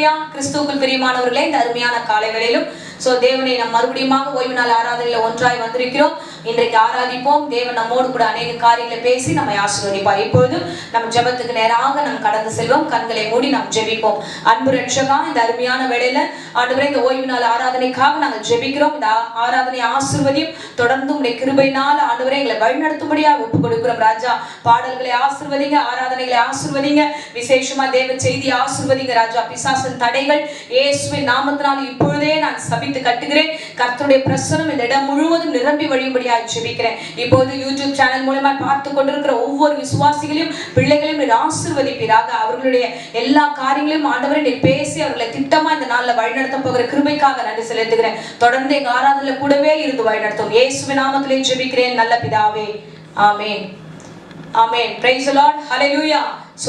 ஹல்லேலூயா. கிறிஸ்துவுக்குள் பிரியமானவர்களே, இந்த அருமையான காலை வேளையிலும் தேவனை நாம் மறுபடியும் ஓய்வு நாள் ஆராதனையில ஒன்றாய் வந்திருக்கிறோம். இன்றைக்கு ஆராதிப்போம். தேவன் நம்மோடு கூட அநேக காரியங்களை பேசி நம்மை ஆசீர்வதிப்பார். இப்பொழுதும் நம் ஜெபத்துக்கு நேராக நாம் கடந்து செல்வோம். கண்களை மூடி நாம் ஜெபிப்போம். அன்பு ரட்சகா, இந்த அருமையான வேளையில ஆண்டவரே, இந்த ஓய்வு நாள் ஆராதனைக்காக நாங்கள் ஜெபிக்கிறோம். இந்த ஆராதனை ஆசீர்வதியும் தொடர்ந்து உடைய கிருபையினால் ஆண்டவரே எங்களை வழிநடத்தும்படியாக ஒப்புக் கொடுக்கிறோம். ராஜா, பாடல்களை ஆசீர்வதிங்க, ஆராதனைகளை ஆசீர்வதிங்க, விசேஷமா தேவ செய்தி ஆசீர்வதிங்க. ராஜா, பிசாசின் தடைகள் இயேசுவின் நாமத்தினால் இப்பொழுதே நான் சபித்து கட்டுகிறேன். கர்த்தருடைய பிரசன்னம் இந்த இடம் முழுவதும் நிரம்பி வழியும்படியாக ஜெபிக்கிறேன். இப்போது யூடியூப் சேனல் மூலமா பார்த்து கொண்டிருக்கிற ஒவ்வொரு விசுவாசிகளையும் பிள்ளைகளையும் நீர் ஆசீர்வதிப்பீராக. அவர்களுடைய எல்லா காரியங்களையும் ஆண்டவரே நீர் பேசி அவர்களை திட்டமா இந்த நாளில் வழிநடத்த போகிற கிருபைக்காக நன்றி செலுத்துகிறேன். தொடர்ந்து எங்க ஆராதனையில கூடவே இருந்து வழிநடத்தும். இயேசுவின் நாமத்திலே ஜெபிக்கிறேன் நல்ல பிதாவே, ஆமென். ஆமென். Praise the Lord. ஹல்லேலூயா.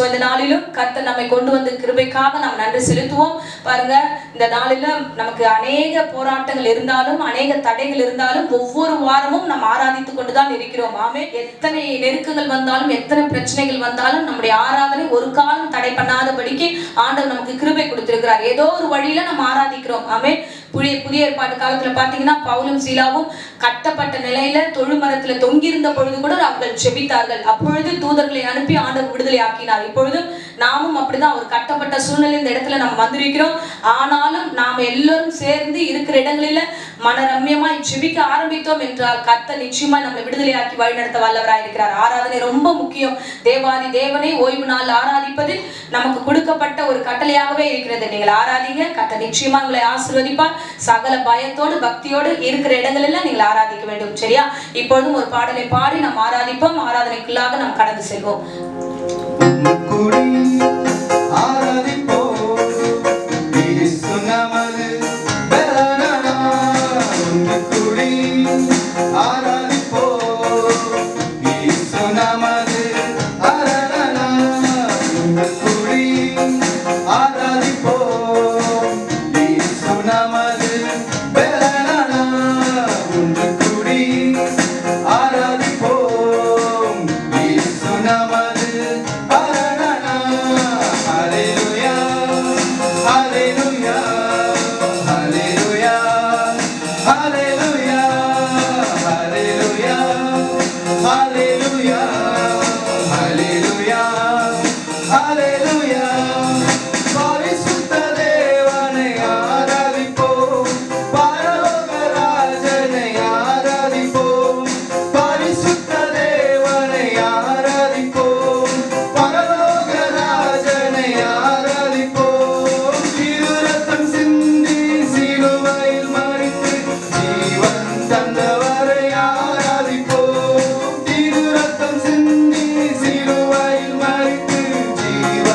இந்த நாளிலும் கர்த்தர் நம்மை கொண்டு வந்து கிருபைக்காக நாம் நன்றி செலுத்துவோம். பாருங்க, இந்த நாளில நமக்கு அநேக போராட்டங்கள் இருந்தாலும் அநேக தடைகள் இருந்தாலும் ஒவ்வொரு வாரமும் நாம் ஆராதித்துக் கொண்டுதான் இருக்கிறோம். ஆமென். எத்தனை நெருக்கங்கள் வந்தாலும் எத்தனை பிரச்சனைகள் வந்தாலும் நம்முடைய ஆராதனை ஒரு காலம் தடை பண்ணாதபடிக்கு ஆண்டவர் நமக்கு கிருபை கொடுத்திருக்கிறார். ஏதோ ஒரு வழியில நம்ம ஆராதிக்கிறோம். ஆமென். புதிய ஏற்பாட்டு காலத்துல பாத்தீங்கன்னா பவுலும் சீலாவும் கட்டப்பட்ட நிலையில தொழுமரத்துல தொங்கியிருந்த பொழுது கூட அவர்கள் ஜெபித்தார்கள். அப்பொழுது தூதர்களை அனுப்பி ஆண்டவர் விடுதலை ஆக்கினார். இப்பொழுதும் நாமும் அப்படிதான் ஒரு கட்டப்பட்ட சூழ்நிலை இந்த இடத்துல நம்ம வந்திருக்கிறோம். ஆனாலும் நாம் எல்லோரும் சேர்ந்து இருக்கிற இடங்களில மனரம்யமாய் ஜெபிக்க ஆரம்பித்தோம் என்றால் கர்த்தர் நிச்சயமா நம்மை விடுதலையாக்கி வழிநடத்த வல்லவராய் இருக்கிறார். ஆராதனை ரொம்ப முக்கியம். தேவாதி தேவனை ஓய்வு நாள் ஆராதிப்பது நமக்கு கொடுக்கப்பட்ட ஒரு கட்டளையாகவே இருக்கிறது. நீங்கள் ஆராதிங்க, கர்த்தர் நிச்சயமா உங்களை ஆசீர்வதிப்பார். சகல பயத்தோடு பக்தியோடு இருக்கிற இடங்களெல்லாம் நீங்கள் ஆராதிக்க வேண்டும். சரியா? இப்பொழுதும் ஒரு பாடலை பாடி நாம் ஆராதிப்போம். ஆராதனைக்குள்ளாக நாம் கடந்து செல்வோம். ஜீவன்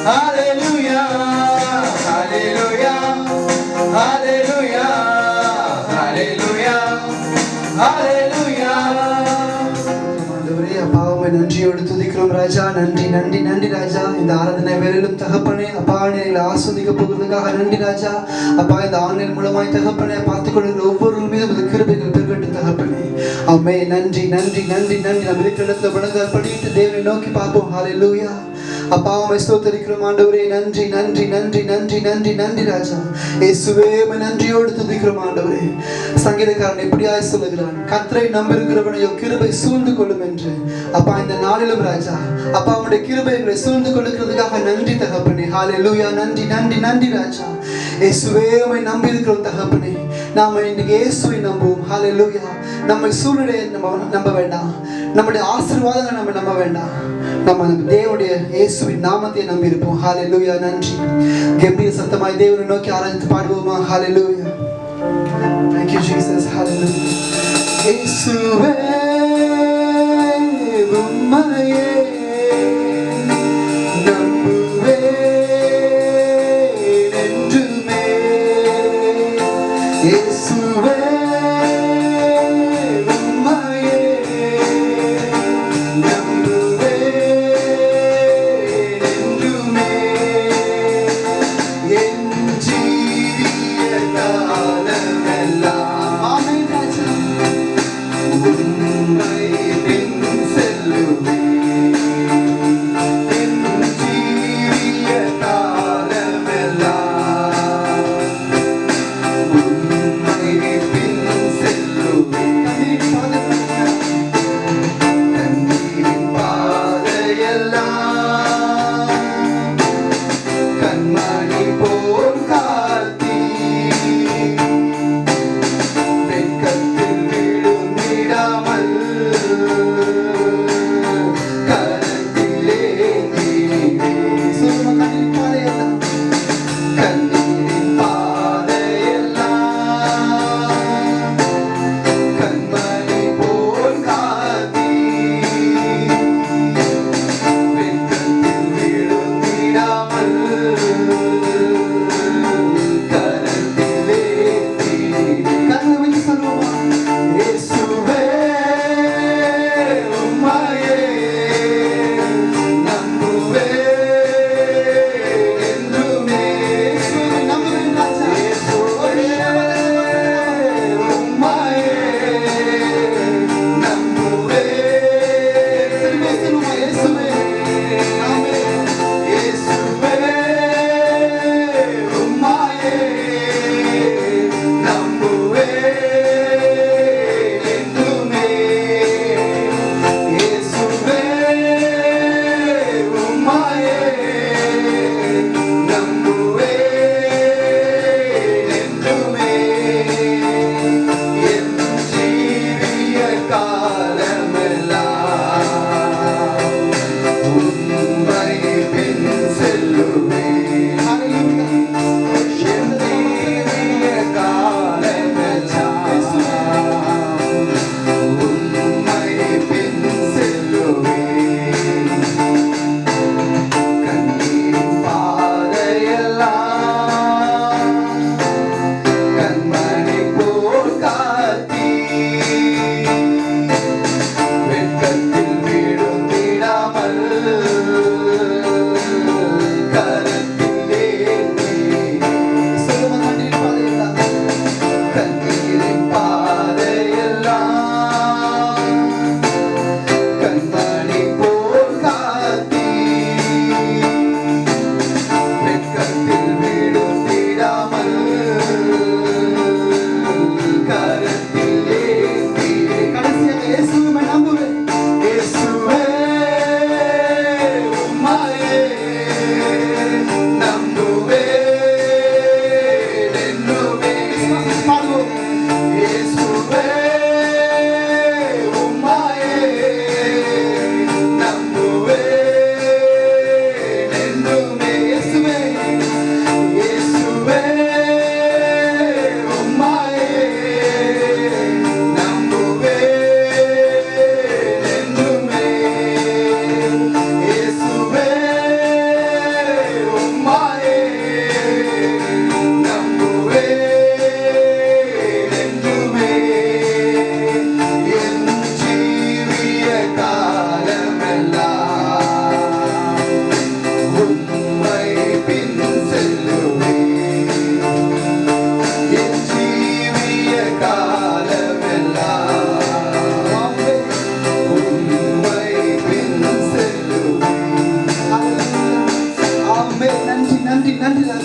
Hallelujah, hallelujah, hallelujah, hallelujah, hallelujah. அப்பாவை நன்றியோடு துதிக்கிறோம் ராஜா. நன்றி நன்றி நன்றி ராஜா. இந்த ஆராதனை வேலையிலும் தகப்பனே அப்பா எங்களை ஆஸ்வதிக்க போகிறதுக்காக நன்றி ராஜா. அப்பா இந்த ஆன்லைன் மூலமாய் தகப்பனே பார்த்துக் கொள்கிற ஒவ்வொரு மீதும் இந்த கிருபைகள் பெருகட்டும் தகப்பனே. அம்மே நன்றி நன்றி நன்றி நன்றி. நம்ம இருக்கிற இடத்துல வணங்க படிட்டு தேவனை நோக்கி பார்ப்போம். ஹல்லேலூயா. அப்பா உம்மை ஸ்தோத்திரிக்கிறோம் ஆண்டவரே. நன்றி நன்றி நன்றி நன்றி நன்றி நன்றி ராஜா. இயேசுவே உம்மை நன்றியோடு துதிக்கிறோம் ஆண்டவரே. சங்கீதக்காரன் எப்படியாய் சொல்லுகிறான், கர்த்தரை நம்பியிருக்கிறவனையோ கிருபை சூழ்ந்து கொள்ளும் என்று. அப்பா இந்த நாளிலும் ராஜா அப்பா உம்முடைய கிருபைகளை சூழ்ந்து கொள்ளுகிறதுக்காக நன்றி தகப்பனே. ஹல்லேலூயா. நன்றி நன்றி நன்றி ராஜா. இயேசுவே உம்மை நம்பி இருக்கிறோம் தகப்பனே. நாம இன்னைக்கு இயேசுவை நம்புவோம். ஹல்லேலூயா. நம்ம சூழ்நிலையை நம்ப வேண்டாம், நம்முடைய ஆசீர்வாதங்களை நம்ம நம்ப வேண்டாம். நம்ம தேவனுடைய இயேசுவின் நாமத்தை நம்பி இருப்போம். ஹல்லேலூயா. நன்றி. கம்பீர சத்தமாய் தேவனை நோக்கி ஆராதித்து பாடுவோமா? ஹல்லேலூயா. Thank you Jesus. Hallelujah. இயேசுவே உம்மையே நம்புவேன் என்றுமே. இயேசுவே உம்மையே நம்புவேன் என்றுமே. என் ஜீவிய காலமெல்லாம் ஆமென் ராஜா உம்மை பின் செல்லுவேன்.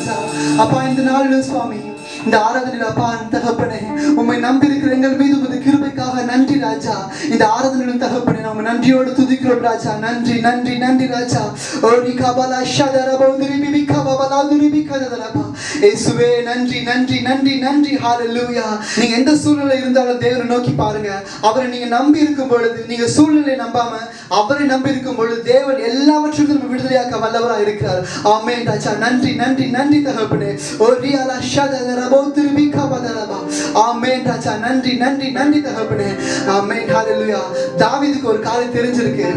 ராஜா. அப்பா இந்த நாளிலும் சுவாமி இந்த ஆராதனையில் அப்பா தகப்பனே உம்மை நம்பி இருக்கிற எங்கள் மீது உமது கிருபைக்காக நன்றி ராஜா. இந்த ஆராதனையிலும் தகப்பனே நாம நன்றியோடு துதிக்கிறோம் ராஜா. நன்றி நன்றி நன்றி ராஜா. ஓரி கபலா ஷதரப உதிரிபி கபலா உதிரிபி கதரபா. இயேசுவே நன்றி நன்றி நன்றி நன்றி. ஹalleluya. நீங்க எந்த சூழ்நிலை இருந்தாலும் தேவனை நோக்கி பாருங்க. அவரை நீங்க நம்பி இருக்கும் பொழுது, நீங்க சூழ்நிலையை நம்பாம அவரை நம்பி இருக்கும் பொழுது தேவன் எல்லாவற்றிலும் நம்ம விடுதலையாக்க வல்லவராக இருக்கிறார். ஆமென் ராஜா. நன்றி நன்றி நன்றி தகப்பனே. ஓரி அலா ஷதரப உதிரிபி கபலரபா. ஆமென் ராஜா. நன்றி நன்றி நன்றி தகப்பனே. ஆமென். ஹalleluya. தாவீதுக்கு ஒரு காரியம் தெரிஞ்சிருக்கு.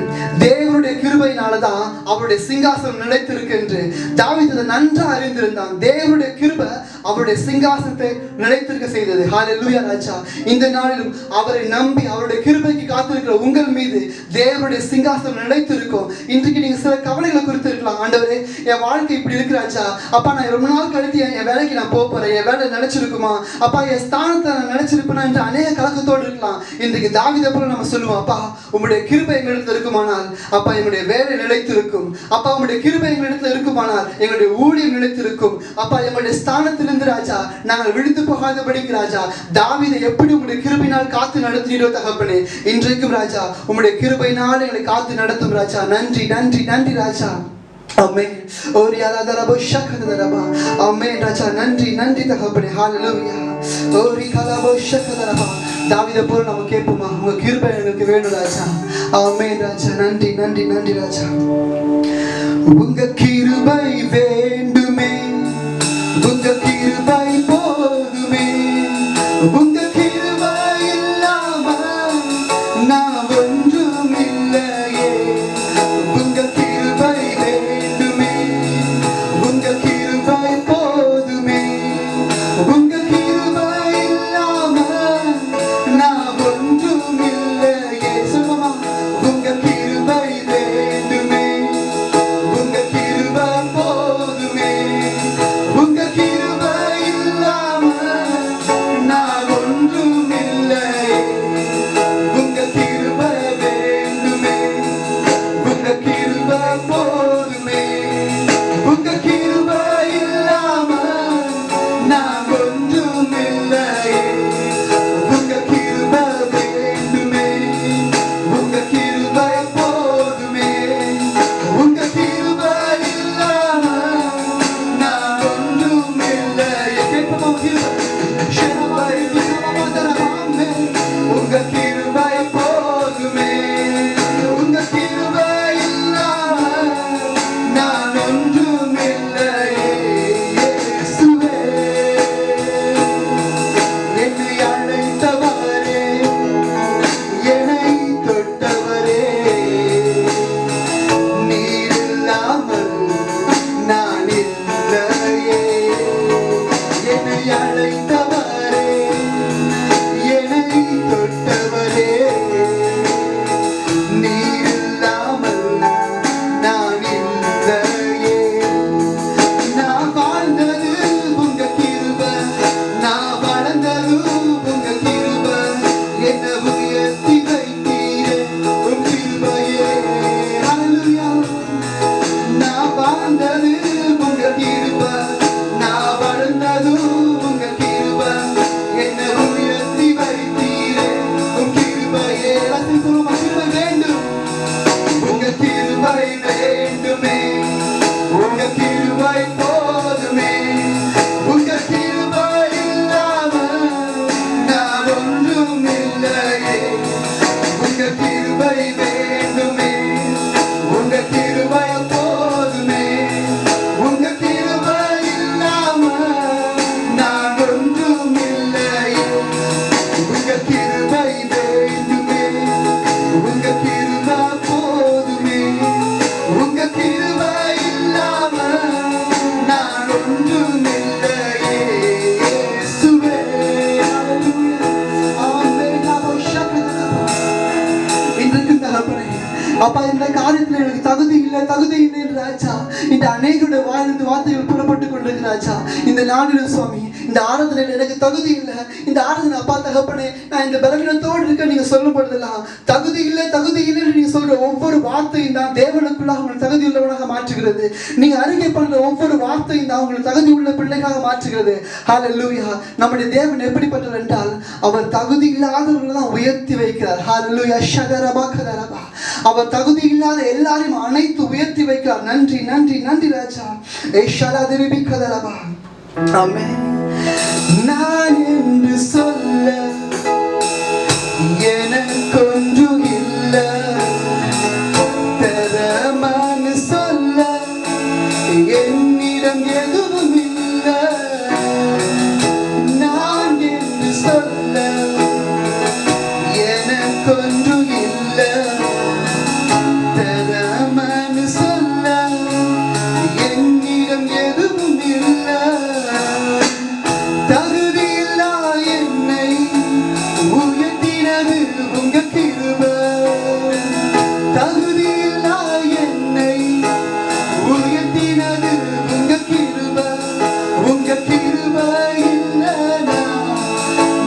தேவனுடைய கிருபையினால தான் அவருடைய சிங்காசனம் நிலைத்திருக்கு என்று தாவீது அதை நன்றாக அறிந்திருந்தான். தேவனுடைய கிருபை அவருடைய சிங்காசனத்தை நிலைத்திருக்க செய்தது. ஹalleluya ராஜா. இந்த நாளிலும் அவரை நம்பி அவருடைய கிருபைக்கு காத்திருக்கிற உங்கள் மீது தேவனுடைய சிங்காசனம் நிலைத்திருக்கும். இன்றைக்கு நீங்க சில கவலைகளை குறித்து இருக்கலாம். ஆண்டவரே என் வாழ்க்கை இப்படி இருக்கு ராஜா. அப்பா நான் ரொம்ப நாள் கழித்து என் வேலைக்கு நான் போக போறேன். என் வேலை நினைச்சிருக்குமா? அப்பா என் ஸ்தானத்தை நான் நினைச்சிருப்பேனா என்று அநேக கலக்கத்தோடு இருக்கலாம். இன்றைக்கு தாவீதை போல நம்ம சொல்லுவோம், அப்பா உம்முடைய கிருபை எங்களிடத்தில் இருக்குமானால் அப்பா எங்களுடைய வேலை நிலைத்திருக்கும். அப்பா உம்முடைய கிருபை எங்களிடத்தில் இருக்குமானால் எங்களுடைய ஊழியம் நிலைத்திருக்கும். அப்பா எங்களுடைய ஸ்தானத்திலிருந்து ராஜா நாங்கள் விழுந்து போகாதபடிக்கு ராஜா தாவீதை எப்படி உம்முடைய கிருபையினால் காத்து நடத்தினோ தகப்பனே, இன்றைக்கும் ராஜா உம்முடைய கிருபையினால் எங்களை காத்து நடத்தும் ராஜா. நன்றி நன்றி நன்றி ராஜா. ஆமென். ஓரி அலதரபோ ஷக்கதரபா. ஆமென் ராஜா. நன்றி நன்றி தகப்பனே. ஹalleluya. ஓரி கலபோ ஷக்கதரபா. தாவீதை போல நம்ம கேட்போமா? உங்க கிருபை எனக்கு வேணும் ராஜா. ஆமென் ராஜா. நன்றி நன்றி நன்றி ராஜா. உங்க கிருபை வேண்டுமே, உங்க கிருபை போதுமே, உங்க கிருபை இல்லாம நான் ஒன்றும் இல்லையே. உங்க கிருபை வேண்டுமே, உங்க கிருபை போதுமே, உங்க கிருபை இல்லாம நான் ஒன்றும் இல்லையே. சொல்லுமா? உங்க கிருபை வேண்டுமே, உங்க கிருபை போதுமே, உங்க கிருபை இல்லாம நான் ஒன்றும் இல்லையே. உங்க கிருபை வேண்டுமே, உங்க கிருபை போதுமே, உங்க கிருபை இல்லாம நான் ஒன்றும் இல்லையே. உங்க கிருபை வேண்டுமே, உங்க கிருபை போதுமே, உங்க கிருபை இல்லாம நான் ஒன்றும் இல்லையே. கேட்போமா? கிருபை ஷெரபாய் விசமதரபாமே. உங்க கிருபை போதுமே, உங்க கிருபை இல்லாம நான் ஒன்றும் இல்லையே. இயேசுவே என்னை அழைத்தவரே, என்னை தொட்டவரே, நீர் இல்லாமல் நான் இல்லையே. என்னை அழைத்தவரே, என்னை தொட்டவரே, நீர் இல்லாமல் நான் இல்லையே. நான் வாழ்ந்தது உங்க கிருபை, நான் வளர்ந்தது உங்க கிருபை, என்னை உயர்த்தி வைத்தீரே உம் கிருபையே. ஹalleluya. நான் வாழ்ந்தது உங்க கிருபை, நான் வளர்ந்தது உங்க கிருபை, என்னை உயர்த்தி வைத்தீரே உம் கிருபையே. எல்லாத்தையும் சொல்லுமா? கிருபை வேண்டும், உங்க கிருபை வேண்டுமே, உங்க கிருபை போதுமே, உங்க கிருபை இல்லாம நான் ஒன்றும் இல்லையே. உங்க கிருபை வேண்டுமே, உங்க கிருபை போதுமே, உங்க கிருபை இல்லாம நான் ஒன்றும் இல்லையே. உங்க கிருபை வேண்டுமே, உங்க கிருபை போதுமே, உங்க கிருபை இல்லாம நான் ஒன்றும் இல்லையே. இயேசுவே. ஹalleluya. ஆமென். இன்றைக்கு தகப்பனே அப்பா இந்த காரியத்தில் எனக்கு தகுதி இல்லை என்று ராஜா இந்த அநேகருடைய வாயிலிருந்து வார்த்தைகள் புறப்பட்டுக் கொண்டிருக்கிறது. ராஜா. இந்த நாளிலும் சுவாமி இந்த ஆராதனையில் எனக்கு தகுதி இல்லை, இந்த ஆராதனை அப்பா தகப்பனே நான் இந்த பலவீனத்தோடு இருக்க நீங்க சொல்லும் பொழுதெல்லாம் தகுதி இல்லை தகுதி இல்லைன்னு நீங்க சொல்ற ஒவ்வொரு வார்த்தையும் தான் தேவனுக்குள்ளாக உங்களை தகுதி உள்ளவனாக மாற்றுகிறது. நீங்க அறிக்கை பண்ற ஒவ்வொரு வார்த்தையும் தான் உங்களை தகுதி உள்ள பிள்ளைக்காக மாற்றுகிறது. ஹல்லேலூயா. நம்முடைய தேவன் எப்படிப்பட்டவர் என்றால் அவர் தகுதி இல்லாதவர்களை தான் உயர்த்தி வைக்கிறார். ஹல்லேலூயா. ஷகரபா கதரபா. அவர் தகுதி இல்லாத எல்லாரையும் அனைத்து உயர்த்தி வைக்கிறார். நன்றி நன்றி நன்றி ராஜா. ஏஷாலா திருபி கதரபா. ஆமென். நான் என்று சொல்ல எனக்கொன்று இல்லை, தரமான சொல்ல என்னிடம் எதுவும் இல்லை. நான் என்று சொல்ல எனக்கொன்று இல்லை, தரமான சொல்ல என்னிடம் எதுவும் இல்லை. தகுதியில்லா என்னை உயர்த்தினது உங்க கிருபை. தகுதியில்லா என்னை உயர்த்தினது உங்க கிருபை. உங்க கிருபை இல்லைனா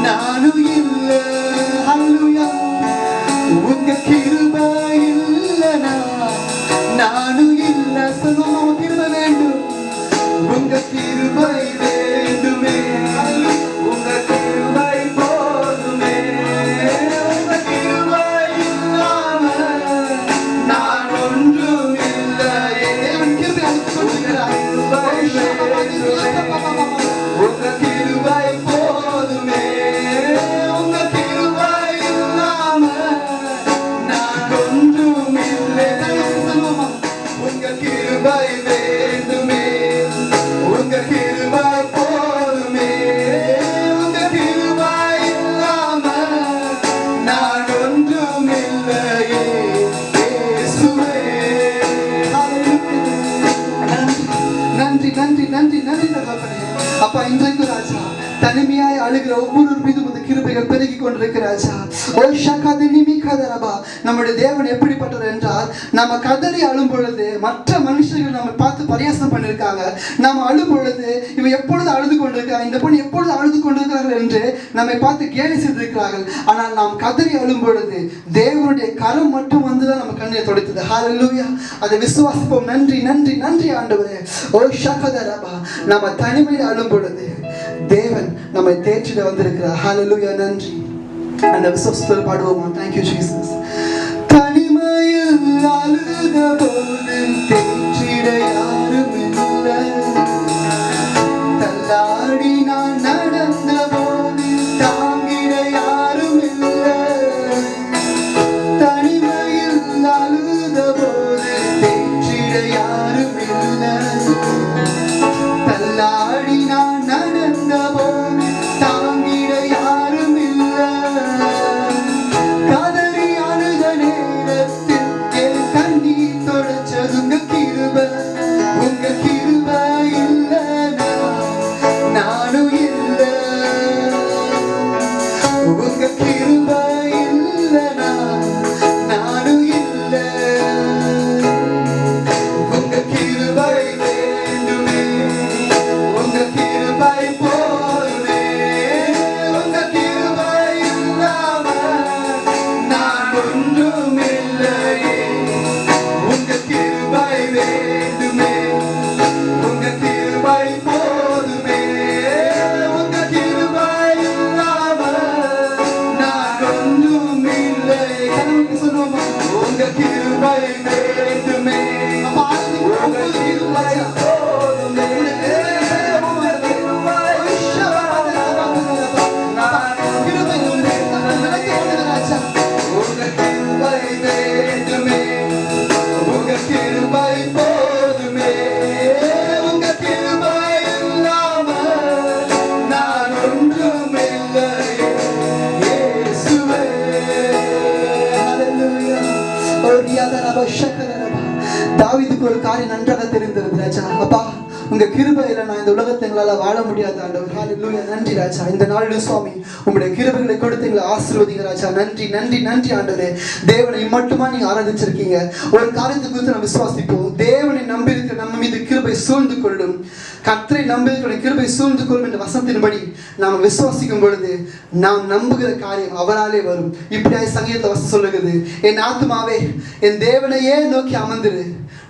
நானும் இல்லை. ஹல்லேலூயா. உங்க கிருபை இல்லைனா நானும் இல்லை. சொல்லுவோம் கிருபை வேண்டும். உங்க கிருபை வேண்டுமே, உங்க கிருபை போதுமே. உங்க கிருபை இல்லாம நான் ஒன்றும் இல்லையே. உங்க கிருபை போதுமே, உங்க கிருபை இல்லாம நான் ஒன்றும் இல்லை. உங்க கிருபை வேண்டுமே, உங்க கிருபை போதுமே. உங்க கிருபை இல்லாம நான் ஒன்றும் இல்லையே. இயேசுவே. நன்றி நன்றி நன்றி நன்றி தகப்பனே. அப்பா இன்றைக்கு ராஜா தனிமையாய் அழுகிற ஒவ்வொரு மீதும் இந்த கிருபைகள் பெருகி கொண்டிருக்கிற ராஜா. ஓ ஷகதினிமி கதரபா. நம்முடைய தேவன் எப்படிப்பட்டவர் என்றால் நம்ம கதறி அழும் பொழுது மற்ற மனுஷர்கள் நம்ம பார்த்து பரியாசம் பண்ணியிருக்காங்க. நம்ம அழும் பொழுது இவன் எப்பொழுது அழுது கொண்டிருக்காங்க, இந்த பொண்ணு எப்பொழுது அழுது கொண்டிருக்கிறார்கள் என்று நம்மை பார்த்து கேலி செய்திருக்கிறார்கள். ஆனால் நாம் கதறி அழும் பொழுது தேவனுடைய கரம் மட்டும் வந்துதான் நம்ம கண்ணை தொடைத்தது. ஹல்லேலூயா. அதை விசுவாசிப்போம். நன்றி நன்றி நன்றி ஆண்டவரே. ஓ ஷகதரபா. நம்ம தனிமையில் அழும் பொழுது தேவன் நம்மை தேற்றிட வந்திருக்கிறார். ஹல்லேலூயா. நன்றி. அந்த விசுவாசத்தோடு பாடுவோமா? Thank you Jesus. தனிமையில் அழுத போது தேற்றிட யாரும் இல்லை, தள்ளாடி நான் நடந்த போது தாங்கிட யாரும் இல்லை. தனிமையில் அழுத போது தேற்றிட யாரும் இல்லை, தள்ளாடி நான் நடந்த போது தாங்கிட யாரும் இல்லை. கதறி அழுத நேரத்தில் என் கண்ணீர் தொடச்சது உங்க கிருபை. உங்க கிருபை இல்லைனா நானும் இல்லை. உங்க கிருபை இல்லைனா நானும் இல்லை. உங்க கிருபை வேண்டுமே, உங்க கிருபை போதுமே. உங்க கிருபை இல்லாம நான் ஒன்றும் இல்லையே. உங்க கிருபை வேண்டுமே, உங்க கிருபை போதுமே. உங்க கிருபை இல்லாம நான் ஒன்றும் இல்லை. கணவனுக்கு சொல்லுவோமா? உங்க கிருபை வேண்டுமே, உங்க கிருபை போதுமே. உங்க கிருபை நான் கிருபை உண்டு. ராஜா உங்க கிருபை வேண்டுமே, உங்க கிருபை போதுமே. உங்க கிருபை இல்லாம நான் ஒன்றும் இல்லையே. இயேசுவே. ஹல்லேலூயா. தாவீதுக்கு ஒரு காரியம் நன்றாக தெரிந்திருந்தது ராஜா. அப்பா உங்க கிருபையில நான் இந்த உலகத்தை எங்களால வாழ முடியாது ஆண்டவர். ஹல்லேலூயா. நன்றி ராஜா. இந்த நாளிலும் சுவாமி உங்களுடைய கிருபைகளை கொடுத்து எங்களை ஆசீர்வதிங்க ராஜா. நன்றி நன்றி நன்றி ஆண்டவரே. தேவனை மட்டுமா நீங்க ஆராதிச்சிருக்கீங்க. ஒரு காரியத்தை குறித்து நம்ம விசுவாசிப்போம். தேவனை நம்பி இருக்கிற நம்ம மீது கிருபை சூழ்ந்து கொள்ளும். கர்த்தரை நம்புவதற்குரிய கிருபை சூழ்ந்து கொள்ளும் என்ற வசனத்தின்படி நாம் விசுவாசிக்கும் பொழுது நாம் நம்புகிற காரியம் அவராலே வரும். இப்படியாய் சங்கீத வசனம் சொல்லுகிறது, என் ஆத்துமாவே என் தேவனையே நோக்கி அமர்ந்திரு,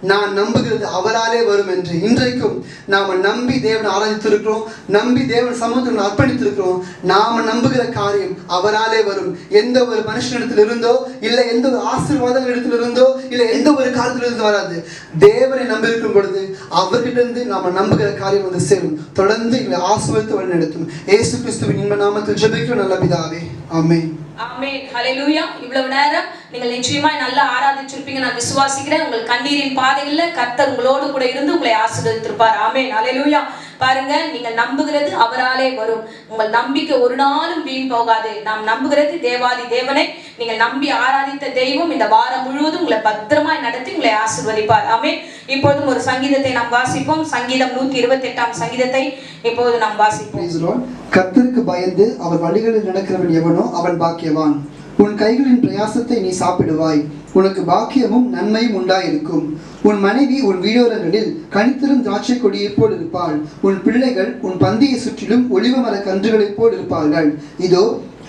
நான் நம்புகிறது அவராலே வரும் என்று. இன்றைக்கும் நாம நம்பி தேவனை ஆராதித்திருக்கிறோம், நம்பி தேவன் சமூகத்தில் அர்ப்பணித்திருக்கிறோம். நாம நம்புகிற காரியம் அவராலே வரும். எந்த ஒரு மனுஷனிடத்தில் இருந்தோ இல்லை எந்த ஒரு ஆசீர்வாதம் இடத்துல இருந்தோ இல்லை எந்த ஒரு காலத்திலிருந்து வராது. தேவனை நம்பியிருக்கும் பொழுது அவர்கிட்ட இருந்து நாம நம்புகிற காரியம் வந்து சேரும். தொடர்ந்து எங்களை ஆசீர்வதித்து வழிநடத்தும். இயேசு கிறிஸ்துவின் இன்ப நாமத்தில் ஜெபிக்கிறோம் நல்ல பிதாவே, ஆமென். ஆமென், ஹல்லேலூயா. இவ்வளவு நேரம் நீங்கள் நிச்சயமாய் நல்லா ஆராதிச்சிருப்பீங்க நான் விசுவாசிக்கிறேன். உங்கள் கண்ணீரின் பாதைகள்ல கர்த்தர் உங்களோடு கூட இருந்து உங்களை ஆசீர்வதித்திருப்பார். ஆமென், ஹல்லேலூயா. பாருங்க, நீங்கள் நம்புகிறது அவராலே வரும். உங்கள் நம்பிக்கை ஒரு நாளும் வீண் போகாது. நாம் நம்புகிறது தேவாதி தேவனை. நீங்கள் நம்பி ஆராதித்த தெய்வம் இந்த வாரம் முழுவதும் உங்களை பத்திரமாய் நடத்தி உங்களை ஆசீர்வதிப்பார். ஆமென். இப்போதும் ஒரு சங்கீதத்தை நாம் வாசிப்போம். சங்கீதம் 128 சங்கீதத்தை இப்போது நாம் வாசிப்போம். கர்த்தருக்கு பயந்து அவர் வழிகளில் நடக்கிறவன் எவனோ அவன் பாக்கியவான். உன் கைகளின் பிரயாசத்தை நீ சாப்பிடுவாய், உனக்கு பாக்கியமும் நன்மையும் உண்டாயிருக்கும். உன் மனைவி உன் வீடோரங்களில் கனித்தரும் திராட்சை கொடியைப் போல் இருப்பாள். உன் பிள்ளைகள் உன் பந்தியை சுற்றிலும் ஒலிவ மர கன்றுகளைப் போல் இருப்பார்கள். இதோ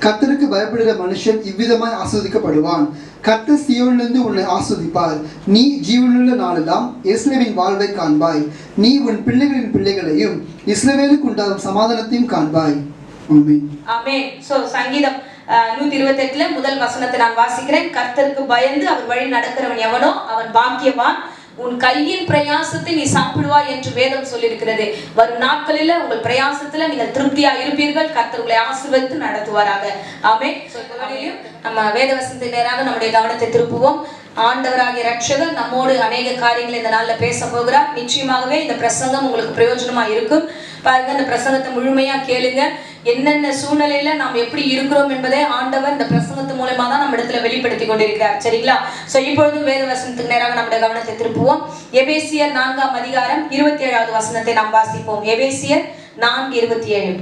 கர்த்தருக்கு பயப்படுகிற மனுஷன் இவ்விதமாய் ஆஸ்வதிக்கப்படுவான். கர்த்தர் சீயோனிலிருந்து உன்னை ஆஸ்வதிப்பார். நீ ஜீவனுள்ள நாளெல்லாம் எருசலேமின் வாழ்வை காண்பாய். நீ உன் பிள்ளைகளின் பிள்ளைகளையும் இஸ்ரவேலுக்கு உண்டாகும் சமாதானத்தையும் காண்பாய். ஆமென். ஆமென். சோ சங்கீதம் 128 முதல் வசனத்தை நான் வாசிக்கிறேன். கர்த்தருக்கு பயந்து அவர் வழி நடக்கிறவன் எவனோ அவன் பாக்கியவான். உன் கையின் பிரயாசத்தை நீ சாப்பிடுவாய் என்று வேதம் சொல்லியிருக்கிறது. வரும் நாட்களில் உங்கள் பிரயாசத்துல நீங்கள் திருப்தியா இருப்பீர்கள். கர்த்தர் உங்களை ஆசீர்வதித்து நடத்துவாராக. ஆமென். நம்ம வேத வசனத்தை நேராக நம்முடைய கவனத்தை திருப்புவோம். ஆண்டவராகிய ரட்சகர் நம்மோடு அநேக காரியங்களை இந்த நாள்ல பேச போகிறார். நிச்சயமாகவே இந்த பிரசங்கம் உங்களுக்கு பிரயோஜனமா இருக்கும். பாருங்க, இந்த பிரசங்கத்தை முழுமையா கேளுங்க. என்னென்ன சூழ்நிலையில நாம் எப்படி இருக்கிறோம் என்பதை ஆண்டவர் இந்த பிரசங்கத்து மூலமா தான் நம்ம இடத்துல வெளிப்படுத்தி கொண்டிருக்கிறார். சரிங்களா? சோ இப்பொழுதும் வேத வசனத்துக்கு நேராக நம்முடைய கவனத்தை திருப்புவோம். எபேசியர் 4 அதிகாரம் 27 வசனத்தை நாம் வாசிப்போம். எபேசியர் 4:27.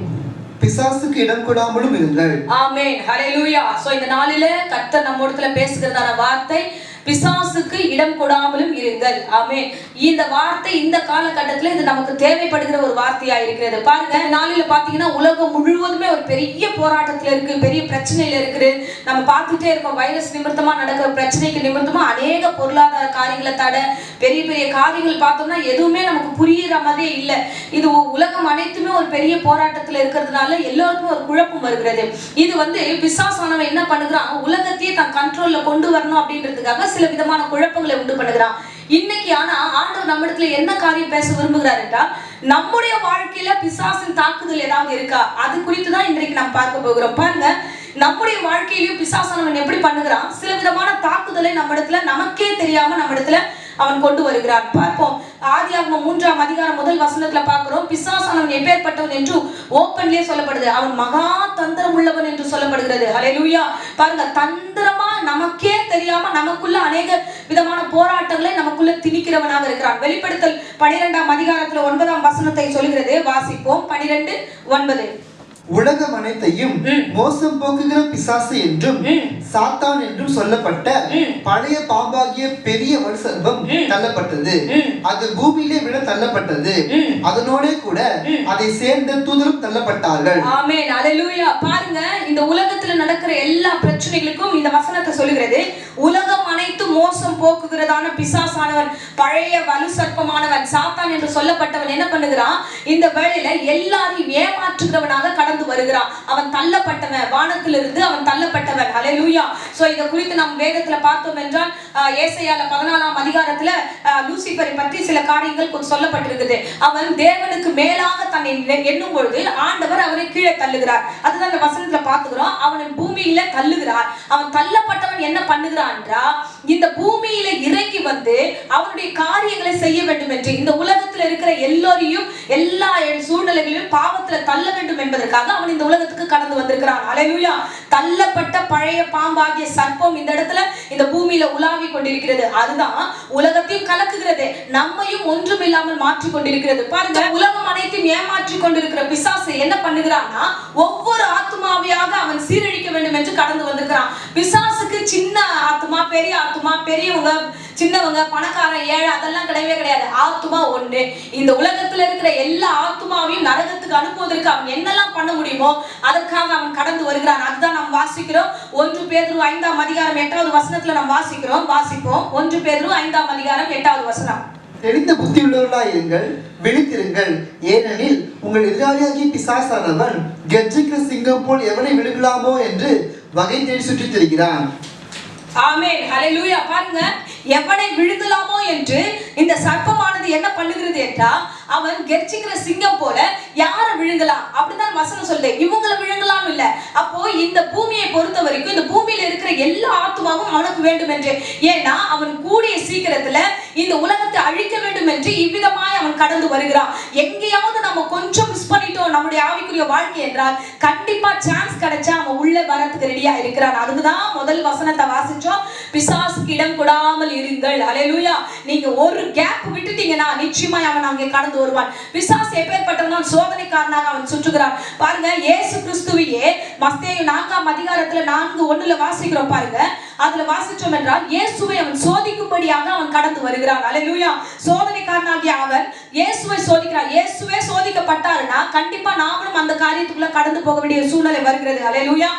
பிசாசுக்கு இடம் கொடாமலும் இருங்கள். ஆமென், ஹல்லேலூயா. சோ இந்த நாளிலே கர்த்தர் நம்மோடத்துல பேசுகிறதான வார்த்தை, பிசாசுக்கு இடம் கொடாமலும் இருங்கள். ஆமென். இந்த வார்த்தை இந்த காலகட்டத்துல இது நமக்கு தேவைப்படுகிற ஒரு வார்த்தையா இருக்கிறது. பாருங்க, நாளில பாத்தீங்கன்னா உலகம் முழுவதுமே ஒரு பெரிய போராட்டத்துல இருக்கு, பெரிய பிரச்சனையில இருக்குது. நம்ம பார்த்துட்டே இருக்கோம். வைரஸ் நிமித்தமா நடக்கிற பிரச்சனைக்கு நிமித்தமா அநேக பொருளாதார காரியங்களை தட, பெரிய பெரிய காரியங்கள் பார்த்தோம்னா எதுவுமே நமக்கு புரியுற மாதிரியே இல்லை. இது உலகம் அனைத்துமே ஒரு பெரிய போராட்டத்துல இருக்கிறதுனால எல்லாருக்கும் ஒரு குழப்பம் வருகிறது. இது பிசாசானவன் என்ன பண்ணுகிறான், உலகத்தையே தன் கண்ட்ரோல்ல கொண்டு வரணும் அப்படின்றதுக்காக சில விதமான குழப்பங்களை உண்டு பண்ணுகிறான். இன்னைக்கு ஆனா ஆண்டவர் நம்ம இடத்துல என்ன காரியம் பேச விரும்புகிறார் என்றால், நம்முடைய வாழ்க்கையில பிசாசின் தாக்குதல் ஏதாவது இருக்கா, அது குறித்து தான் இன்றைக்கு நாம் பார்க்க போகிறோம். பாருங்க, நம்முடைய வாழ்க்கையிலும் பிசாசானவன் எப்படி பண்ணுகிறான், சில விதமான தாக்குதலை நம்ம இடத்துல நமக்கே தெரியாம நம்ம இடத்துல அவன் கொண்டு வருகிறான். பார்ப்போம். ஆதியாகமம் 3 அதிகாரம் முதல் வசனத்துல பார்க்கிறோம். பிசாசானவன் எப்பேற்பட்டவன் என்று ஓப்பன்லயே சொல்லப்படுது. அவன் மகா தந்திரம் உள்ளவன் என்று சொல்லப்படுகிறது. ஹல்லேலூயா. பாருங்க, தந்திரமா நமக்கே தெரியாம நமக்குள்ள அநேக விதமான போராட்டங்களை நமக்குள்ள திணிக்கிறவனாக இருக்கிறான். வெளிப்படுத்தல் 12 அதிகாரத்துல 9 வசனத்தை சொல்கிறது. வாசிப்போம். 12:9. உலகம் அனைத்தையும் மோசம் போக்குகிற பிசாசு என்றும் சாத்தான் என்றும் சொல்லப்பட்ட பழைய பாம்பாகிய பெரிய வலுசர்ப்பம் தள்ளப்பட்டது. அது பூமியிலே விட தள்ளப்பட்டது. அதனோட கூட அதை சேர்ந்த தூதரும் தள்ளப்பட்டார்கள். ஆமென், ஹல்லேலூயா. பாருங்க, இந்த உலகத்துல நடக்கிற எல்லா பிரச்சனைகளுக்கும் இந்த வசனத்தை சொல்லுகிறது. உலகம் அனைத்தும் மோசம் போக்குகிறதான பிசாசானவன், பழைய வலுசர்ப்பமானவன், சாத்தான் என்று சொல்லப்பட்டவன் என்ன பண்ணுகிறான், இந்த வேளையில எல்லாரையும் ஏமாற்றுகிறவனாக கடந்து வருகிறான். அவன் தள்ளப்பட்டவன், வானத்திலிருந்து அவன் தள்ளப்பட்டவன். ஹல்லேலூயா. சோ இத குறித்து நாம் வேதத்துல பார்த்தோம் என்றால், ஏசாயால 14 அதிகாரத்துல லூசிபரை பற்றி சில காரியங்கள் சொல்லப்பட்டிருக்குது. அவன் தேவனுக்கு மேலாக தன்னை எண்ணும் பொழுது ஆண்டவர் அவனை கீழே தள்ளுகிறார். அதுதான் அந்த வசனத்துல பார்த்துக்கிறோம். அவனை பூமியில தள்ளுகிறார். அவன் தள்ளப்பட்டவன் என்ன பண்ணுகிறான் என்றா, இந்த பூமியில இறங்கி வந்து அவனுடைய காரியங்களை செய்ய வேண்டும் என்று, இந்த உலகத்துல இருக்கிற எல்லோரையும் எல்லா சூழ்நிலைகளிலும் பாவத்துல தள்ள வேண்டும் என்பதற்காக அவன் இந்த உலகத்துக்கு கடந்து வந்திருக்கிறான். ஹல்லேலூயா. தள்ளப்பட்ட பழைய பாம்பாகிய சர்ப்பம் இந்த இடத்துல இந்த பூமியில உலாவி கொண்டிருக்கிறது. அதுதான் உலகத்தையும் கலக்குகிறது, நம்மையும் ஒன்றும் இல்லாமல் மாற்றி கொண்டிருக்கிறது. பாருங்க, உலகம் அனைத்தையும் ஏமாற்றி கொண்டிருக்கிற பிசாசு என்ன பண்ணுகிறான்னா, ஒவ்வொரு ஆத்துமாவையாக அவன் சீரழிக்க வேண்டும் வேண்டும் என்று கடந்து வந்திருக்கிறான். பிசாசுக்கு சின்ன ஆத்துமா, பெரிய ஆத்துமா, பெரியவங்க, சின்னவங்க, பணக்காரன், ஏழை அதெல்லாம் கிடையவே கிடையாது. ஆத்துமா ஒண்ணு. இந்த உலகத்துல இருக்கிற எல்லா ஆத்துமாவையும் நரகத்துக்கு அனுப்புவதற்கு அவன் என்னெல்லாம் பண்ண முடியுமோ அதற்காக அவன் கடந்து வருகிறான். அதுதான் நாம் வாசிக்கிறோம். 1 பேதுரு 5ஆம் அதிகாரம் 8வது வசனத்துல நாம் வாசிப்போம். 1 பேதுரு 5ஆம் அதிகாரம் 8வது வசனம். தெளிந்த புத்தி உள்ளவர்களாய் இருங்கள், விழித்திருங்கள். ஏனெனில் உங்கள் எதிராளியாகிய பிசாசானவன் கர்ஜிக்கிற சிங்கம் போல் எவனை விழுங்கலாமோ என்று வகை தேடி சுற்றித் திரிகிறான். ஆமென், ஹல்லேலூயா. பாருங்க, எவனை விழுங்கலாமோ என்று இந்த சர்ப்பமானது என்ன பண்ணுகிறது என்றால், அவன் கெர்ச்சிக்கிற சிங்கம் போல யாரை விழுங்கலாம் அப்படிதான் வசனம் சொல்லுது. இவங்களை விழுங்கலாம் இல்ல. அப்போ இந்த பூமியை பொறுத்த வரைக்கும் இந்த பூமியில இருக்கிற எல்லா ஆத்துமாவும் அவனுக்கு வேண்டும் என்று. ஏன்னா அவன் கூடிய சீக்கிரத்துல இந்த உலகத்தை அழிக்க வேண்டும் என்று இவ்விதமாய் அவன் கடந்து வருகிறான். எங்கேயாவது நம்ம கொஞ்சம் மிஸ் பண்ணிட்டோம் நம்முடைய ஆவிக்குரிய வாழ்க்கை என்றால் கண்டிப்பா சான்ஸ் கிடைச்சா அவன் உள்ள வரத்துக்கு ரெடியா இருக்கிறான். அதுக்குதான் முதல் வசனத்தை வாசிச்சோம். பிசாசுக்கு இடம் கொடாமல் இருங்கள். ஹல்லேலூயா. நீங்க ஒரு கேப் விட்டுட்டீங்கன்னா நிச்சயமாய் அவன் அங்கே கடந்து வருவான். பிசாசு எப்பேற்பட்டவன்? சோதனைக்காரனாக அவன் சுற்றுகிறான். பாருங்க, இயேசு கிறிஸ்துவையே மத்தேயு 4ஆம் அதிகாரத்துல 4:1 வாசிக்கிறோம். பாருங்க, அதுல வாசிச்சோம் என்றால் இயேசுவை அவன் சோதிக்கும்படியாக அவன் கடந்து வருகிறான். ஹல்லேலூயா. சோதனைக்காரனாகிய அவன் இயேசுவை சோதிக்கிறான். இயேசுவே சோதிக்கப்பட்டாருன்னா கண்டிப்பா நாமளும் அந்த காரியத்துக்குள்ள கடந்து போக வேண்டிய சூழ்நிலை வருகிறது. ஹல்லேலூயா.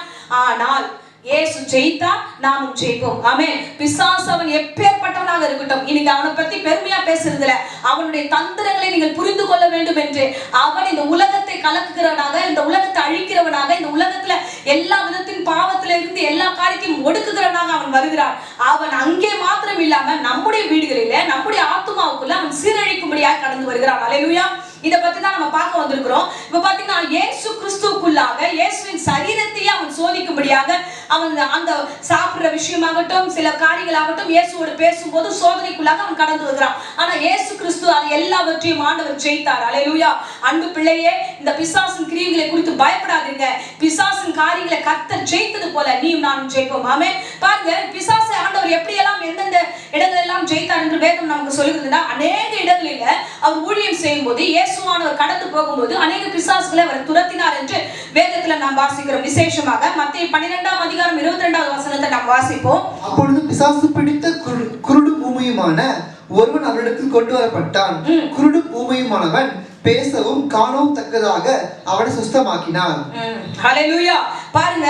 ஆனால் இயேசு ஜெயித்தா நாமும் ஜெயிப்போம். ஆமென். பிசாசு அவன் எப்பேற்பட்டவனாக இருக்கட்டும், இன்னைக்கு அவனை பத்தி பெருமையா பேசுறதுல அவனுடைய தந்திரங்களை நீங்கள் புரிந்து கொள்ள வேண்டும் என்று அவன் இந்த உலகத்தை கலக்குகிறவனாக, இந்த உலகத்தை அழிக்கிறவனாக, இந்த உலகத்துல எல்லா விதத்தின் பாவத்தில இருந்து எல்லா காரியத்தையும் ஒடுக்குகிறவனாக அவன் வருகிறான். அவன் அங்கே மாத்திரம் இல்லாம நம்முடைய வீடுகளில, நம்முடைய ஆத்துமாவுக்குள்ள அவன் சீரழிக்கும்படியாக கடந்து வருகிறான். ஹல்லேலூயா. இத பத்தி தான் நம்ம பார்க்க வந்திருக்கிறோம். இப்ப பாத்தீங்கன்னா இயேசு கிறிஸ்துவுக்குள்ளாக இயேசுவின் சரீரத்தையே அவன் சோதிக்கும்படியாக அவன் அந்த சாப்பிடுற விஷயமாகட்டும், சில காரியங்களாகட்டும், இயேசுவோடு பேசும்போது சோதனைக்குள்ளாக அவன் கடந்து வருகிறான். ஆனா இயேசு கிறிஸ்து அது எல்லாவற்றையும் ஆண்டவர் ஜெயித்தார். ஹல்லேலூயா. அன்பு பிள்ளையே, இந்த பிசாசின் கிரியைகளை குறித்து பயப்படாதீங்க. பிசாசின் காரியங்களை கர்த்தர் ஜெயித்தது போல நீயும் நானும் ஜெயிப்போம். ஆமென். பாருங்க, பிசாசை ஆண்டவர் எப்படி எல்லாம் எந்தெந்த இடங்கள் எல்லாம் ஜெயித்தார் என்று வேதம் நமக்கு சொல்லுகிறதுனா, அநேக இடங்களில அவர் ஊழியம் செய்யும் போது இயேசுவானவர் கடந்து போகும்போது அநேக பிசாசுகளை அவர் துரத்தினார் என்று வேதத்துல நாம் வாசிக்கிறோம். விசேஷமாக மத்தேயு 12ஆம் அதிகாரம் 22வது வசனத்தை நாம் வாசிப்போம். அப்பொழுது பிசாசு பிடித்த குருடு ஊமையுமான ஒருவன் அவரிடத்தில் கொண்டு வரப்பட்டான். குருடு ஊமையுமானவன் பேசவும் காணவும் தக்கதாக அவனை சுஸ்தமாக்கினார். ஹல்லேலூயா. பாருங்க,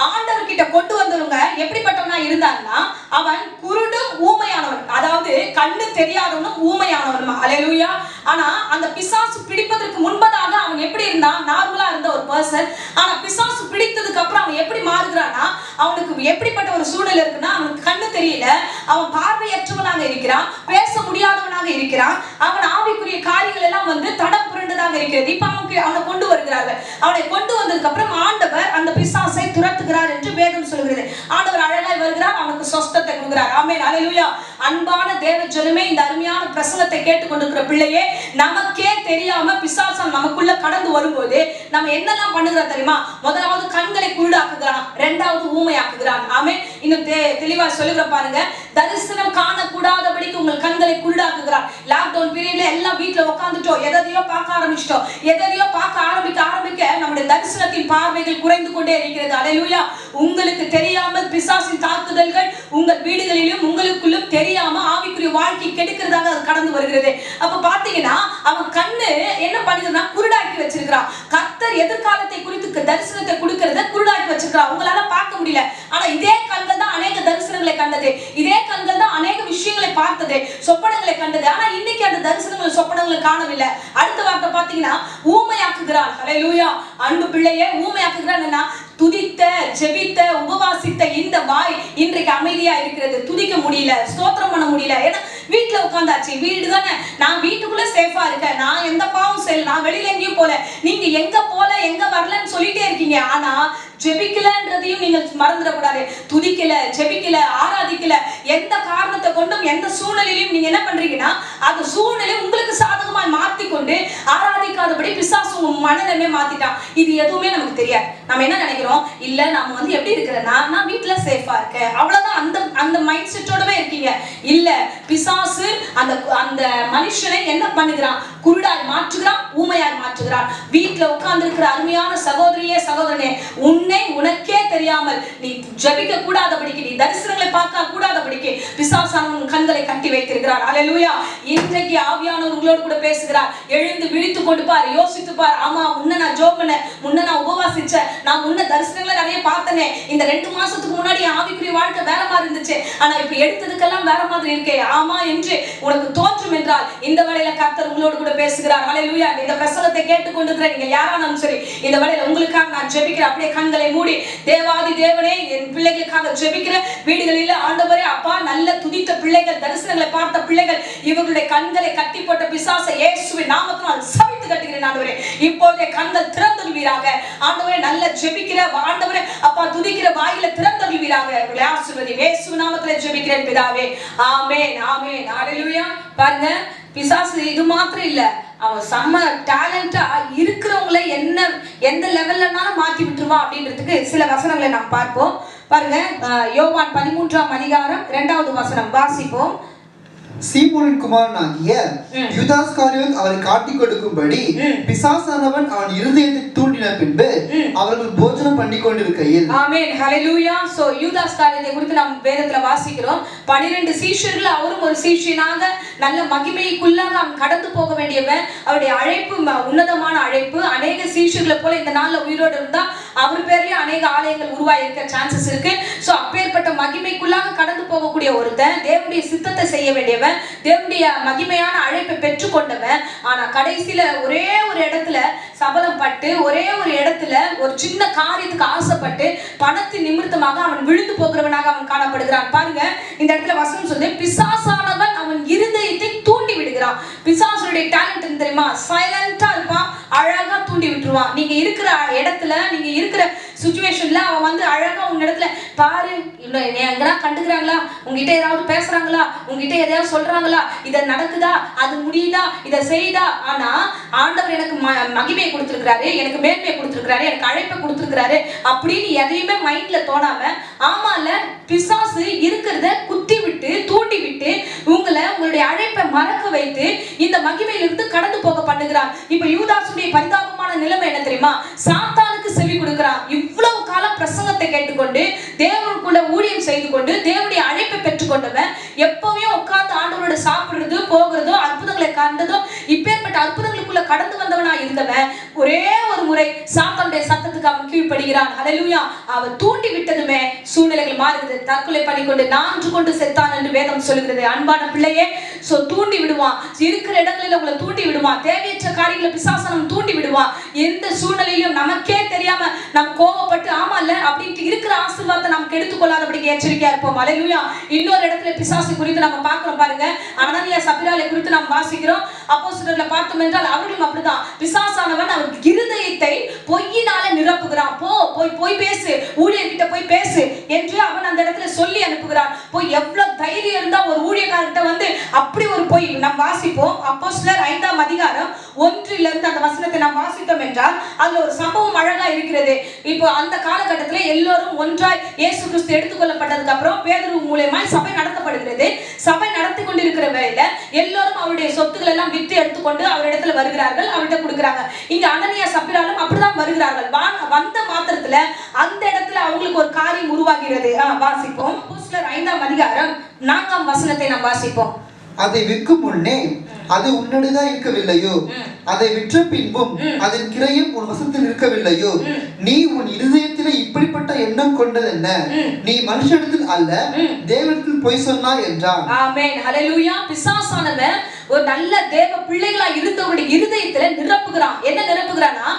ஆண்டவர் கிட்ட கொண்டு வந்தவங்க எப்படிப்பட்டவனா இருந்தாங்கன்னா, அவன் குருடும் ஊமையானவன், அதாவது கண்ணு தெரியாதவனும் ஊமையானவனும். ஹல்லேலூயா. ஆனா அந்த பிசாசு பிடிப்பதற்கு முன்பதாக அவன் எப்படி இருந்தான்? நார்மலா இருந்த ஒரு பர்சன். ஆனா பிசாசு பிடித்ததுக்கு அப்புறம் அவன் எப்படி மாறுகிறான்னா, அவனுக்கு எப்படிப்பட்ட ஒரு சூழல் இருக்குன்னா, அவனுக்கு கண்ணு தெரியல, அவன் பார்வையற்றவனாக இருக்கிறான், பேச முடியாதவனாக இருக்கிறான், அவன் ஆவிக்குரிய காரியங்கள் எல்லாம் தடம் புரண்டதாக இருக்கிறது. இப்ப அவனை கொண்டு வருகிறார்கள். அவனை கொண்டு வந்ததுக்கு அப்புறம் ஆண்டவர் அந்த பிசாசை துரத்துகிறார் என்று வேதம் சொல்கிறது. ஆண்டவர் அழகாய் வருகிறார், அவனுக்கு சொஸ்தத்தை கொடுக்கிறார். ஆமென், ஹல்லேலூயா. அன்பான தேவ ஜனமே, இந்த அருமையான பிரசங்கத்தை கேட்டுக்கொண்டிருக்கிற பிள்ளையே, நமக்கே தெரியாம பிசாசம் நமக்குள்ள கடந்து வரும்போது நம்ம என்னெல்லாம் பண்ணுகிறோம் தெரியுமா? முதலாவது கண்களை குருடாக்குகிறான், இரண்டாவது ஊமையாக்குகிறான். ஆமென். இன்னும் தெளிவா சொல்லுகிற பாருங்க, தரிசனம் காணக்கூடாதபடிக்கு உங்கள் கண்களை குருடாக்குகிறான். லாக்டவுன் பீரியட்ல எல்லாம் வீட்டுல உட்கார்ந்துட்டோம், எதையோ பார்க்க ஆரம்பிச்சிட்டோம். எதையோ பார்க்க ஆரம்பிக்க நம்முடைய தரிசனத்தின் பார்வைகள் குறைந்து கொண்டே இருக்கிறது. ஹல்லேலூயா. உங்களுக்கு தெரியாமல் பிசாசின் தாக்குதல்கள் உங்கள் வீடுகளிலும் உங்களுக்குள்ளும் தெரியாம ஆவிக்குரிய வாழ்க்கை கெடுக்கிறதாக அது கடந்து வருகிறது. அப்ப பாத்தீங்கன்னா அவன் கண்ணு என்ன பண்ணுதுன்னா குருடாக்கி வச்சிருக்கிறான். கர்த்தர் எதிர்காலத்தை குறித்து தரிசனத்தை கொடுக்கிறத குருடாக்கி வச்சிருக்கிறான். உங்களால பார்க்க முடியல. ஆனா இதே கண்கள் தான் அநேக தரிசனங்களை கண்டது, இதே கண்கள் தான் அநேக விஷயங்களை பார்த்தது, சொப்பனங்களை கண்டது. ஆனா இன்னைக்கு அந்த தரிசனங்கள் சொப்பனங்களை காணவில்லை. அடுத்த வார்த்தை பாத்தீங்கன்னா ஊமையாக்குகிறான். ஹல்லேலூயா. அன்பு பிள்ளையே, ஊமையாக்குகிறான்னா துதித்த, ஜெபித்த, உபவாசித்த இந்த வாய் இன்றைக்கு அமைதியா இருக்கிறது. துதிக்க முடியல, ஸ்தோத்திரம் பண்ண முடியல. ஏன்னா வீட்டுல உட்கார்ந்தாச்சு. வீடு தானே, நான் வீட்டுக்குள்ள சேஃபா இருக்கேன், நான் எந்த பாவம் செய்யல, நான் வெளியில எங்கேயும் போல. நீங்க எங்க போல எங்க வரலன்னு சொல்லிட்டே இருக்கீங்க. ஆனா ஜெபிக்கலன்றதையும் நீங்கள் மறந்துடக்கூடாது. துதிக்கல, ஜெபிக்கல, ஆராதிக்கல, எந்த காரணத்தை கொண்டும் எந்த சூழ்நிலையிலும் நீங்க என்ன பண்றீங்கன்னா அந்த சூழ்நிலை உங்களுக்கு சாதகமாய் மாற்றி கொண்டு ஆராதிக்காதபடி பிசாசு உங்க மனநிலைமை மாத்திட்டான். இது எதுவுமே நமக்கு தெரியாது. நம்ம என்ன நினைக்கிறோம், இல்ல நம்ம வந்து எப்படி இருக்கிறேன்னா நான் வீட்டுல சேஃபா இருக்கேன், அவ்வளவுதான். அந்த அந்த மைண்ட் செட்டோடவே இருக்கீங்க. இல்ல, பிசாசு அந்த அந்த மனுஷனை என்ன பண்ணுகிறான், குருடாய் மாற்றுகிறான், ஊமையாய் மாற்றுகிறான். வீட்டுல உட்கார்ந்து இருக்கிற அருமையான சகோதரியே சகோதரனே, உனக்கே தெரியாமல் நீ ஜபிக்க கூடாதபடிக்கு, நீ தரிசனங்களை பார்க்க கூடாதபடிக்கு பிசாசானவன் கண்களை கட்டி வைத்திருக்கிறார். அல்லேலூயா. இன்றைக்கு ஆவியானவர் உங்களோடு கூட பேசுகிறார். எழுந்து விழித்து கொண்டு பார், யோசித்து பார். ஆமா, முன்ன நான் ஜெபம் பண்ணேன், முன்ன நான் உபவாசிச்சேன், நான் முன்ன தரிசனங்களை நிறைய பார்த்தனே, இந்த 2 மாசத்துக்கு முன்னாடி ஆவிக்குரிய வாழ்க்கை வேற மாதிரி இருந்துச்சு, ஆனா இப்ப எடுத்ததுக்கெல்லாம் வேற மாதிரி இருக்கே. ஆமா என்று உனக்கு தோற்றும் என்றால் இந்த வேளையில கர்த்தர் உங்களோடு கூட பேசுகிறார். அல்லேலூயா. இந்த பிரசங்கத்தை கேட்டுக்கொண்டிருக்கிற நீங்க யாரானாலும் சரி, இந்த வேளையில உங்களுக்காக நான் ஜெபிக்கிறேன். அப்படியே கண்களை மூடி, தேவாதி தேவனே, என் பிள்ளைகளுக்காக ஜெபிக்கிறேன். வீடுகளில் ஆண்டவரே அப்பா, நல்ல துதித்த பிள்ளைகள், தரிசனங்களை பார்த்த பிள்ளைகள், இவர்களுடைய கண்களை கட்டி போட்ட பிசாசை இயேசுவின் நாமத்தினால் சபித்து கட்டுகிறேன். ஆண்டவரே, இப்போதே கண்கள் திறந்துள்வீராக. ஆண்டவரே, நல்ல ஜெபிக்கிற ஆண்டவரே அப்பா, துதிக்கிற வாயில திறந்துள்வீராக. உங்களை ஆசீர்வதி இயேசுவின் நாமத்திலே ஜெபிக்கிறேன் பிதாவே. ஆமென், ஆமென். அல்லேலூயா. பாருங்க, பிசாசு இது மாத்திரம் இல்ல, அவன் செம்ம டேலண்டா இருக்கிறவங்களை எந்த லெவல்லனாலும் மாத்தி விட்டுருவான் அப்படின்றதுக்கு சில வசனங்களை நாம் பார்ப்போம். பாருங்க, யோவான் 13ஆம் அதிகாரம் 2வது வசனம் வாசிப்போம். சீமோனின் குமாரனாகிய யூதாஸ்காரியோத் அவரை காட்டிக் கொடுக்கும்படி பிசாசானவன் அவன் இருதயத்தை தூண்டின பின்பு அவர்கள் போஜனம் பண்ணி கொண்டிருக்கையில். ஆமென், ஹல்லேலூயா. சோ யூதாஸ்காரியோத்தை குறித்து நாம் வேதத்துல வாசிக்கிறோம். 12 சீஷர்கள், அவரும் ஒரு சீஷனாக நல்ல மகிமைக்குள்ளாக அவன் கடந்து போக வேண்டியவன். அவருடைய அழைப்பு உன்னதமான அழைப்பு. அநேக சீஷர்களை போல இந்த நாள்ல உயிரோடு இருந்தா அவர் பேர்லயே அநேக ஆலயங்கள் உருவாகி இருக்க சான்சஸ் இருக்கு. சோ அப்பேற்பட்ட மகிமைக்குள்ளாக கடந்து போகக்கூடிய ஒருத்தன், தேவனுடைய சித்தத்தை செய்ய வேண்டியவன், தேவனுடைய மகிமையான அழைப்பை பெற்றுக்கொண்டவன். ஆனா கடைசியில ஒரே ஒரு இடத்துல சபலம் பட்டு, ஒரே ஒரு இடத்துல ஒரு சின்ன காரியத்துக்கு ஆசைப்பட்டு பணத்தின் நிமித்தமாக அவன் விழுந்து போகிறவனாக அவன் காணப்படுகிறான். பாருங்க, இந்த இடத்துல வசனம் சொல்லு, பிசாசானவன் அவன் இருதயத்தை தூண்டி விடுகிறான். பிசாசுடைய டேலண்ட் தெரியுமா, சைலண்டா இருப்பான், அழகா தூண்டி விட்டுருவான். நீங்க இருக்கிற இடத்துல, நீங்க இருக்கிற சிச்சுவேஷன்ல அவன் வந்து அழகா உங்க இடத்துல பாரு, எங்கன்னா கண்டுக்கிறாங்களா, உங்ககிட்ட ஏதாவது பேசுறாங்களா, உங்ககிட்ட எதையாவது சொல்றாங்களா, இதை நடக்குதா, அது முடியுதா, இதை செய்தா. ஆனா ஆண்டவர் எனக்கு மகிமையை கொடுத்திருக்கிறாரு, எனக்கு மேன்மையை கொடுத்திருக்கிறாரு, எனக்கு அழைப்பை கொடுத்திருக்கிறாரு அப்படின்னு எதையுமே மைண்ட்ல தோணாம, ஆமால பிசாசு இருக்கிறத குத்தி விட்டு தூண்டி விட்டு உங்களுடைய அழைப்பை மறக்க வைத்து இந்த மகிமையிலிருந்து கடந்து போக பண்ணுகிறான். இப்ப யூதாசுடைய பரிதாபமான நிலைமை என்ன தெரியுமா, சாத்தானுக்கு செவி கொடுக்கிறான். இவ்வளவு காலம் பிரசங்கத்தை கேட்டுக்கொண்டு தேவனுக்குள்ள ஊழியம் செய்து கொண்டு தேவனுடைய அழைப்பை பெற்றுக்கொண்டவன், எப்பவுமே உட்கார்ந்து ஆண்டவரோட சாப்பிடுறது போகிறதோ அற்புதங்களை கண்டதோ இப்பேற்பட்ட அற்புதங்களுக்குள்ள கடந்து வந்தவனா இருந்தவன் ஒரே ஒரு முறை சாத்தானுடைய சத்தத்துக்கு அவன் கீழ்ப்படுகிறான். அல்லேலூயா. அவன் தூண்டி விட்டதுமே சூழ்நிலைகள் மாறுகிறது. தற்கொலை பண்ணிக்கொண்டு நான்று கொண்டு செத்தான் என்று வேதம் சொல்லுகிறது. அன்பான பிள்ளையே, சோ தூண்டி விடுவான். இருக்கிற இடங்களில் உங்களை தூண்டி விடுவான். தேவையற்ற காரியங்களை பிசாசனம் தூண்டி விடுவான். எந்த சூழ்நிலையிலும் நமக்கே தெரியாம நம்ம கோபப்பட்டு ஆமா இல்ல அப்படின்ட்டு இருக்கிற ஆசீர்வாதத்தை நமக்கு எடுத்துக்கொள்ளாதபடிக்கு எச்சரிக்கையா இருப்போம். அல்லேலூயா. இன்னொரு இடத்துல பிசாசு குறித்து நம்ம பார்க்கிறோம். பாருங்க, அனனியா சபிராலை குறித்து நாம் வாசிக்கிறோம். அப்போஸ்தலர்ல பார்த்தோம் என்றால் அவர்களும் அப்படிதான். பிசாசானவன் அவர் இருதயத்தை பொய்யினால நிரப்புகிறான். போய் பேசு, ஊழியர்கிட்ட போய் பேசு என்று அவன் அந்த இடத்துல சொல்லி அனுப்புகிறான். போய் எவ்வளவு தைரியம் இருந்தா ஒரு ஊழியக்காரர்கிட்ட வந்து அப்படி ஒரு பொய். நாம் வாசிப்போம் அப்போஸ்தலர் 5ஆம் அதிகாரம் 1 அந்த வசனத்தை நாம் வாசித்தோம் என்றால் அதுல ஒரு சம்பவம் அழகா இருக்கிறது. இப்போ அந்த காலகட்டத்துல எல்லோரும் ஒன்றாய் இயேசு கிறிஸ்து எடுத்துக்கொள்ளப்பட்டதுக்கு அப்புறம் பேதுரு மூலமாய் சபை நடத்தப்படுகிறது. சபை நடத்தி கொண்டிருக்கிற வேளையில எல்லோரும் அவருடைய சொத்துக்கள் எல்லாம் வித்து எடுத்துக்கொண்டு அவரிடத்துல வருகிறார்கள், அவர்கிட்ட கொடுக்குறாங்க. இங்க அனனியா சபிராலும் அப்படிதான் வருகிறார்கள். வந்த மாத்திரத்துல அந்த இடத்துல அவங்களுக்கு ஒரு காரியம் உருவாகிறது. வாசிப்போம். அப்போஸ்தலர் 5ஆம் அதிகாரம் 4ஆம் வசனத்தை நாம் வாசிப்போம். அதை விற்கும் முன்னே அது உன்னுடையதா இருக்கவில்லையோ, அதை விற்ற பின்பும் அதன் கிரயம் உன் வசத்தில் இருக்கவில்லையோ, நீ உன் இருதயத்திலே இப்படிப்பட்ட எண்ணம் கொண்டது என்ன, நீ மனுஷனிடத்தில் அல்ல தேவனிடத்தில் பொய் சொன்னாய் என்றான். ஆமென், ஹல்லேலூயா. பிசாசானவன் ஒரு நல்ல தேவ பிள்ளைகளா இருந்தவருடைய இருதயத்துல நிரப்புகிறான். என்ன நிரப்புகிறான்னா,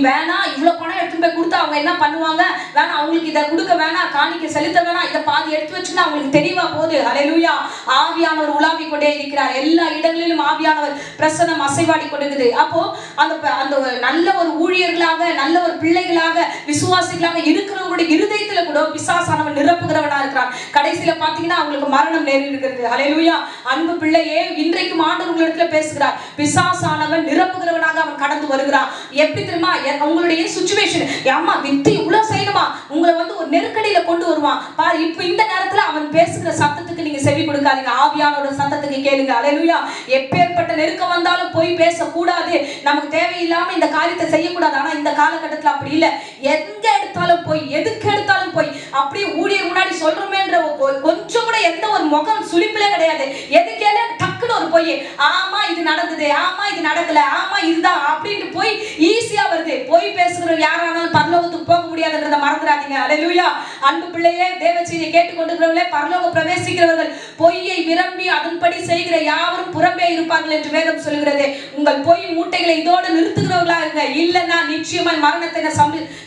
வேணா இவ்வளவு பணம் எடுத்து போய் கொடுத்தா அவங்க அவங்க என்ன பண்ணுவாங்க, வேணா அவங்களுக்கு இதை கொடுக்க வேணாம், காணிக்கை செலுத்த வேணாம், இதை பாதி எடுத்து வச்சுன்னா அவங்களுக்கு தெளிவா போகுது. ஹல்லேலூயா. ஆவியானவர் உலாவி கொண்டே இருக்கிறார். எல்லா இடங்களிலும் ஆவியானவர் பிரசன்னம் அசைவாடி கொண்டிருக்குது. அப்போ அந்த நல்ல ஒரு ஊழியர்களாக, நல்ல ஒரு பிள்ளைகளாக, விசுவாசிகளாக இருக்கிறவங்களுடைய இருதயத்துல கூட பிசாசானவன் நிரப்புகிறவனா இருக்கிறான். கடைசியில பாத்தீங்கன்னா அவங்களுக்கு மரணம் நேரி இருக்கிறது. ஹல்லேலூயா. அன்பு பிள்ளையே, இன்றைக்கு ஆண்டவர் உங்களிடத்துல பேசுகிறார். பிசாசானவன் நிரப்புகிறவனாக அவன் கடந்து வருகிறான். எப்படி தெரியுமா? உங்களுடைய சிச்சுவேஷன், அம்மா வித்து இவ்வளவு செய்யணுமா, உங்களை ஒரு நெருக்கடியில கொண்டு வருவான் பாரு. இப்ப இந்த நேரத்துல அவன் பேசுகிற சத்தத்துக்கு நீங்க செவி கொடுக்காதீங்க, ஆவியானோட சத்தத்துக்கு கேளுங்க. ஹல்லேலூயா. எப்பேற்பட்ட நெருக்கம் வந்தாலும் போய் பேசக்கூடாது, நமக்கு தேவையில்லாம இந்த காரியத்தை செய்யக்கூடாது. ஆனா இந்த காலகட்டத்துல அப்படி இல்லை. எங்க எடுத்தாலும் போய், எதுக்கு எடுத்தாலும் போய், அப்படியே ஊழியர் முன்னாடி சொல்றோமேன்ற கொஞ்சம் கூட எந்த ஒரு முகம் சுளிப்பிலே கிடையாது. எதுக்கேல டக்குன்னு ஒரு போய், ஆமா இது நடந்தது, ஆமா இது நடக்கல, ஆமா இதுதான் அப்படின்னு போய் ஈஸியா வருது. போய் பேசுகிற யாரானாலும் பரலோகத்துக்கு போக முடியாதுன்றதை மறந்துடாதீங்க. ஹல்லேலூயா. அன்பு பிள்ளையே, தேவ செய்தியை கேட்டுக்கொண்டிருக்கிறவர்களே, பரலோகம் பிரவேசிக்கிறவர்கள் பொய்யை விரும்பி அதன்படி செய்கிற யாவரும் புறம்பே இருப்பார்கள் என்று வேதம் சொல்கிறது. உங்கள் பொய் மூட்டைகளை இதோடு நிறுத்துகிறவர்களா இருங்க, இல்லைன்னா நிச்சயமாய் மரணத்தை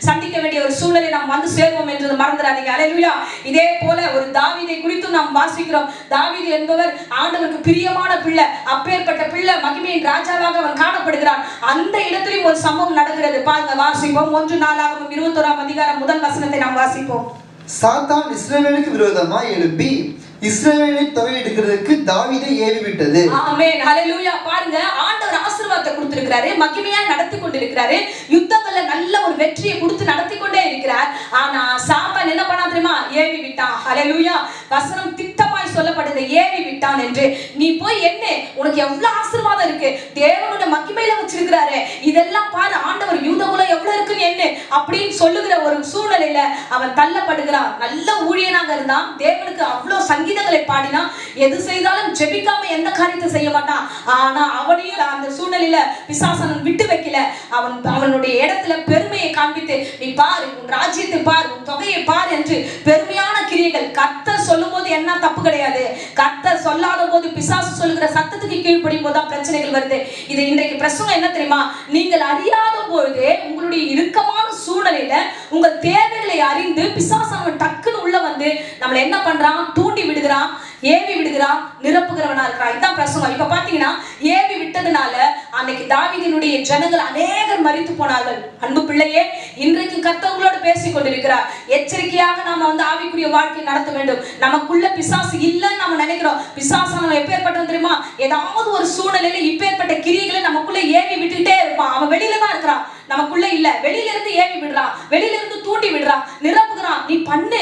சந்திக்க வேண்டிய ஒரு சூழலை நாம் வந்து சேர்வோம் என்று மறந்துடாதீங்க. ஹல்லேலூயா. இதே போல ஒரு தாவீதை குறித்து நாம் வாசிக்கிறோம். தாவீது என்பவர் ஆண்டவருக்கு பிரியமான பிள்ளை. அப்பேற்பட்ட பிள்ளை மகிமையின் ராஜாவாக அவன் காணப்படுகிறான். அந்த இடத்திலும் ஒரு சம்பவம் நடக்கிறது. பாருங்க, வாசிப்போம். 1 நாளாகமம் 21ஆம் அதிகாரம் முதல் வசனத்தை நாம் வாசிப்போம். சாத்தான் இஸ்ரவேலுக்கு விரோதமாய் எழுப்பி இஸ்ரவேலை தொகையிடுகிறதுக்கு தாவீதை ஏவி விட்டது. ஆமென். ஹல்லேலூயா. பாருங்க, ஆண்டவர் ஆசீர்வாதத்தை கொடுத்திருக்கிறாரு, மகிமையா நடத்தி கொண்டிருக்கிறாரு, யுத்தங்கள்ல நல்ல ஒரு வெற்றியை கொடுத்து நடத்தி கொண்டே இருக்கிறார். ஆனா சாத்தான் என்ன பண்ணா தெரியுமா? ஏவி விட்டான். ஹல்லேலூயா. வசனம் திட்டமாய் சொல்லப்படுது, ஏவி விட்டான் என்று. நீ போய் என்ன, உனக்கு எவ்வளவு ஆசீர்வாதம் இருக்கு, தேவனோட மகிமையில வச்சிருக்கிறாரு, இதெல்லாம் பாரு, ஆண்டவர் யூதகுலம் எவ்வளவு இருக்குன்னு என்ன அப்படின்னு சொல்லுகிற ஒரு சூழ்நிலையில அவன் தள்ளப்படுகிறான். நல்ல ஊழியனாக இருந்தான், தேவனுக்கு அவ்வளவு சங்கீதங்களை பாடினா, எது செய்தாலும் ஜெபிக்காம எந்த காரியத்தை செய்ய மாட்டான். ஆனா அவனையும் அந்த சூழ்நிலையில பிசாசன் விட்டு வைக்கல. அவனுடைய இடத்துல பெருமையை காண்பித்து, நீ பாரு, உன் ராஜ்யத்தை பார், உன் தொகையை பார் என்று பெருமையான கிரியைகள். கர்த்தர் சொல்லும் போது என்ன தப்பு கிடையாது, கர்த்தர் சொல்லாத போது பிசாசு சொல்லுகிற சத்தத்துக்கு கீழ்ப்படியும் போதுதான் பிரச்சனைகள் வருது. இது இன்றைக்கு பிரச்சனை என்ன தெரியுமா? நீங்கள் அறியாத பொழுது உங்களுடைய இறுக்கமான சூழ்நிலையில உங்கள் தேவைகளை அறிந்து பிசாசு டக்குன்னு உள்ள வந்து நம்மளை என்ன பண்றான்? தூண்டி விடுகிறான், ஏவி விடுகிறான், நிரப்புகிறவனா இருக்கிறான். இதான் பிரசங்கம். இப்ப பாத்தீங்கன்னா ஏவி விட்டதுனால அன்னைக்கு தாவீதினுடைய ஜனங்கள் அநேகர் மரித்து போனார்கள். அன்பு பிள்ளையே, இன்றைக்கு கர்த்தர்களோடு பேசிக் கொண்டிருக்கிறார். எச்சரிக்கையாக நாம ஆவிக்குரிய வாழ்க்கை நடத்த வேண்டும். நமக்குள்ள பிசாசு இல்லைன்னு நாம நினைக்கிறோம். பிசாசு நம்ம எப்பேற்பட்டவன் தெரியுமா? ஏதாவது ஒரு சூழ்நிலையில இப்பேற்பட்ட கிரியைகளை நமக்குள்ள ஏவி விட்டுட்டே இருப்பான். அவன் வெளியில தான் இருக்கிறான், நமக்குள்ள இல்ல. வெளியில இருந்து ஏவி விடுறான், வெளியில இருந்து தூண்டி விடுறான், நிரப்புகிறான். நீ பண்ணு,